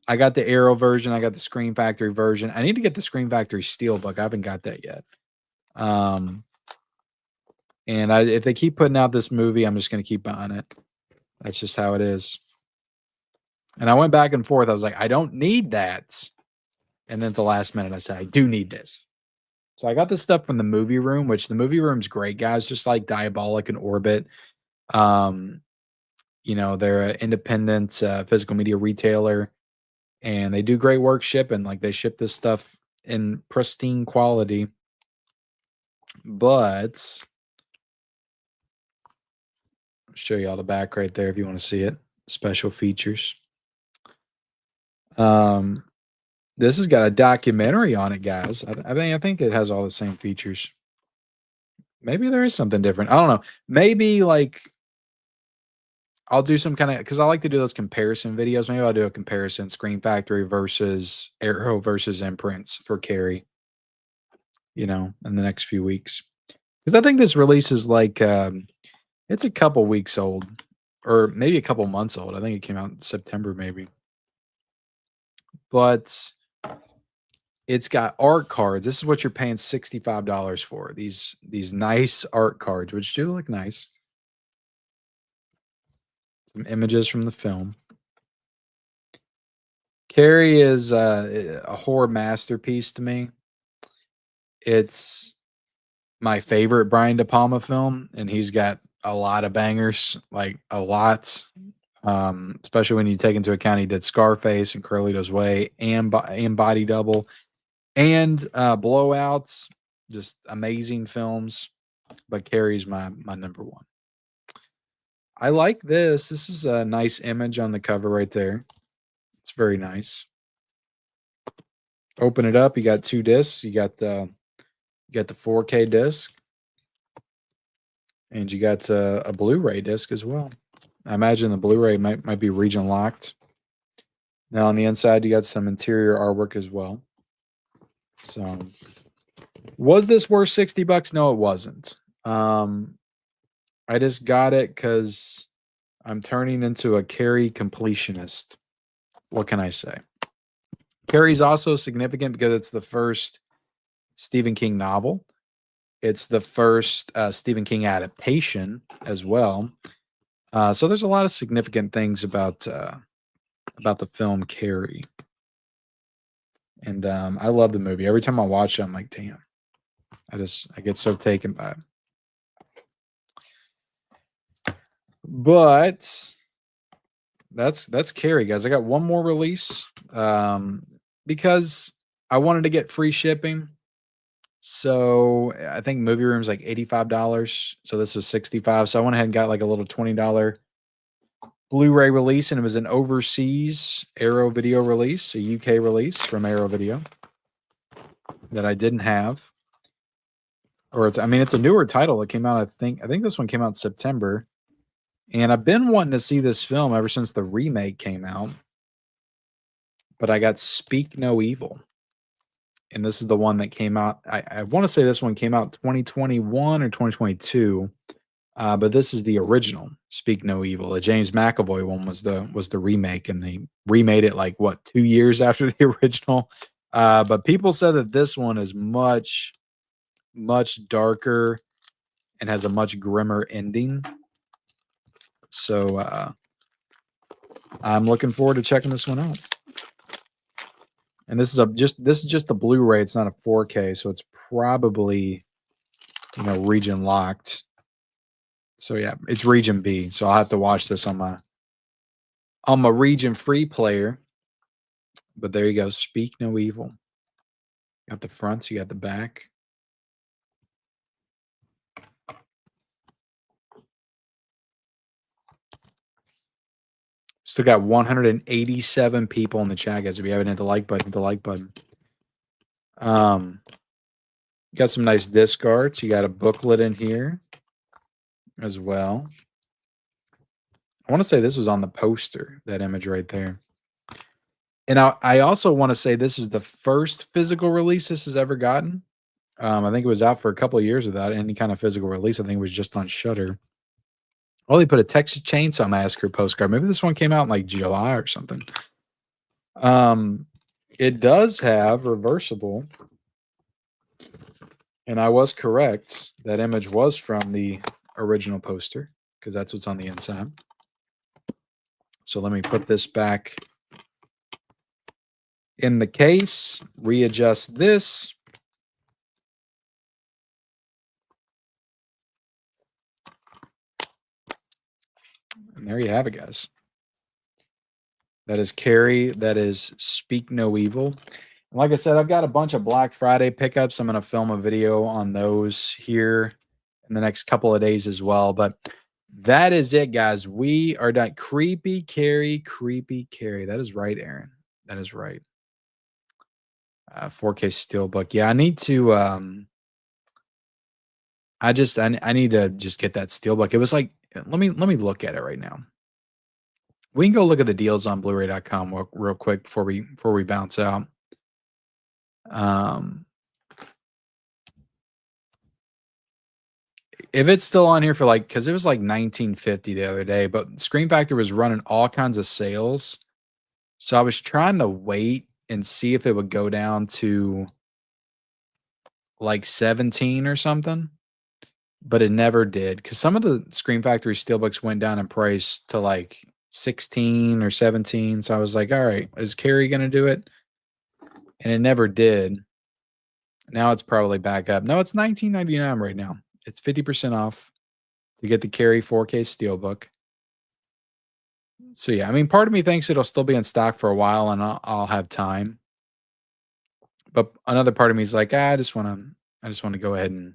I got the Arrow version. I got the Scream Factory version. I need to get the Scream Factory Steelbook. I haven't got that yet. Um, and if they keep putting out this movie, I'm just going to keep buying it. That's just how it is. And I went back and forth. I was like, I don't need that. And then at the last minute, I said, I do need this. So I got this stuff from the movie room, which the movie room's great, guys, just like Diabolic and Orbit. Um, they're an independent physical media retailer and they do great work shipping. Like they ship this stuff in pristine quality. But I'll show you all the back right there if you want to see it. Special features. Um, This has got a documentary on it, guys. I think it has all the same features. Maybe there is something different. I don't know. Maybe like I'll do some kind of because I like to do those comparison videos. Maybe I'll do a comparison Screen Factory versus Arrow versus Imprints for Carrie, in the next few weeks. Because I think this release is like it's a couple weeks old, or maybe a couple months old. I think it came out in September, maybe. But it's got art cards. This is what you're paying $65 for. These nice art cards, which do look nice. Some images from the film. Carrie is a horror masterpiece to me. It's my favorite Brian De Palma film, and he's got a lot of bangers, like a lot. Especially when you take into account he did Scarface and Carlito's Way and Body Double and Blowouts, just amazing films. But Carrie's my number one. I like this. This is a nice image on the cover right there. It's very nice. Open it up. You got two discs. You got the 4K disc, and you got a Blu-ray disc as well. I imagine the Blu-ray might be region locked. Now on the inside, you got some interior artwork as well. So, was this worth $60? No, it wasn't. I just got it because I'm turning into a Carrie completionist. What can I say? Carrie's also significant because it's the first Stephen King novel. It's the first Stephen King adaptation as well. So there's a lot of significant things about the film Carrie. And I love the movie. Every time I watch it, I'm like, damn. I get so taken by it. But that's Carrie, guys. I got one more release because I wanted to get free shipping. So I think Movie Room's like $85. So this was $65. So I went ahead and got like a little $20 Blu-ray release, and it was an overseas Arrow Video release, a UK release from Arrow Video that I didn't have. Or it's a newer title. It came out, I think this one came out in September. And I've been wanting to see this film ever since the remake came out. But I got Speak No Evil. And this is the one that came out. I want to say this one came out 2021 or 2022. But this is the original Speak No Evil. The James McAvoy one was the remake, and they remade it like 2 years after the original. But people said that this one is much, much darker and has a much grimmer ending. So I'm looking forward to checking this one out. And this is just a Blu-ray. It's not a 4K, so it's probably region locked. So yeah, it's region B. So I'll have to watch this on my region free player. But there you go. Speak No Evil. You got the fronts, you got the back. Still got 187 people in the chat, guys. If you haven't hit the like button, hit the like button. Got some nice disc arts. You got a booklet in here as well. I want to say this was on the poster, that image right there. And I also want to say this is the first physical release this has ever gotten. I think it was out for a couple of years without any kind of physical release. I think it was just on Shudder. Oh, they put a Texas Chainsaw Massacre postcard. Maybe this one came out in like July or something. It does have reversible. And I was correct. That image was from the original poster because that's what's on the inside. So let me put this back in the case, readjust this. And there you have it, guys. That is Carrie. That is Speak No Evil. And like I said, I've got a bunch of Black Friday pickups. I'm going to film a video on those here in the next couple of days as well. But that is it, guys. We are done. Creepy Carrie, Creepy Carrie. That is right, Aaron. That is right. 4K Steelbook. Yeah, I need to. I need to just get that Steelbook. It was like, let me look at it right now. We can go look at the deals on Blu-ray.com real quick before we bounce out. Um, if it's still on here for like, because it was like 1950 the other day, but Screen Factor was running all kinds of sales, so I was trying to wait and see if it would go down to like 17 or something, but it never did. Because some of the Screen Factory Steelbooks went down in price to like 16 or 17. So I was like, all right, is Carrie gonna do it? And it never did. Now it's probably back up. No, it's $19.99 right now. It's 50% off to get the Carrie 4K Steelbook. So yeah, I mean, part of me thinks it'll still be in stock for a while and I'll have time. But another part of me is like, I just want to go ahead and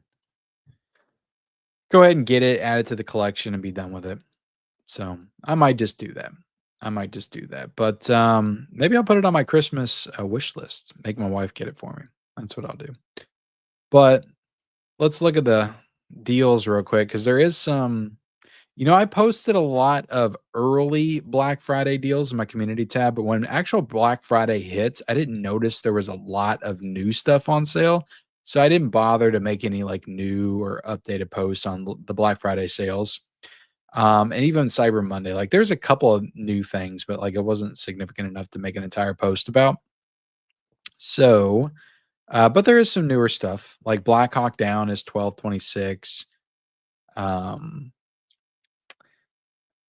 get it, add it to the collection, and be done with it. So I might just do that. But maybe I'll put it on my Christmas wish list. Make my wife get it for me. That's what I'll do. But let's look at the deals real quick because there is some. I posted a lot of early Black Friday deals in my community tab, but when actual Black Friday hits, I didn't notice there was a lot of new stuff on sale. So I didn't bother to make any like new or updated posts on the Black Friday sales. And even Cyber Monday, like there's a couple of new things, but like it wasn't significant enough to make an entire post about. So, but there is some newer stuff like Black Hawk Down is 1226. Um,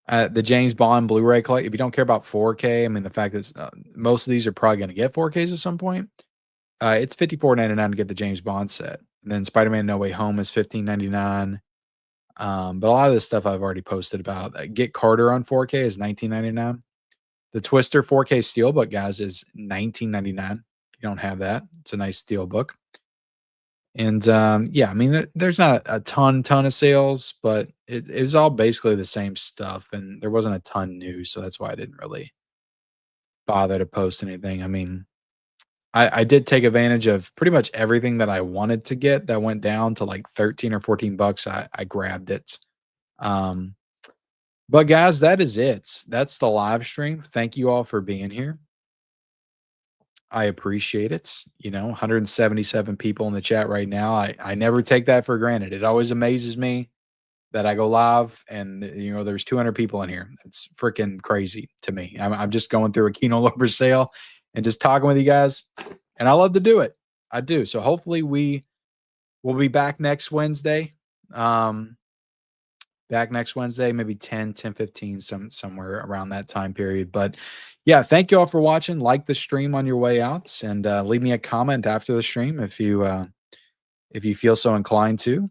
the James Bond Blu-ray collect. If you don't care about 4K, I mean the fact that most of these are probably going to get 4Ks at some point. It's $54.99 to get the James Bond set, and then Spider-Man No Way Home is $15.99. But a lot of this stuff I've already posted about. Get Carter on 4K is $19.99. The Twister 4K Steelbook, guys, is $19.99. If you don't have that, it's a nice Steelbook. And yeah, I mean, there's not a ton of sales, but it was all basically the same stuff, and there wasn't a ton new, so that's why I didn't really bother to post anything. I mean, I did take advantage of pretty much everything that I wanted to get that went down to like 13 or 14 bucks. I grabbed it. But guys, that is it. That's the live stream. Thank you all for being here. I appreciate it. 177 people in the chat right now. I never take that for granted. It always amazes me that I go live and there's 200 people in here. It's freaking crazy to me. I'm just going through a Kino Lorber sale and just talking with you guys, and I love to do it. I do. So hopefully we'll be back next Wednesday. Maybe 10:15, somewhere around that time period. But yeah, thank you all for watching. Like the stream on your way out, and leave me a comment after the stream if you feel so inclined to.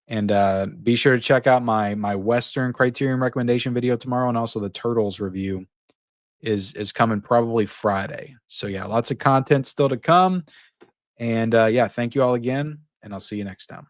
And be sure to check out my Western Criterion recommendation video tomorrow, and also the Turtles review is coming probably Friday. So yeah, lots of content still to come. And yeah, thank you all again, and I'll see you next time.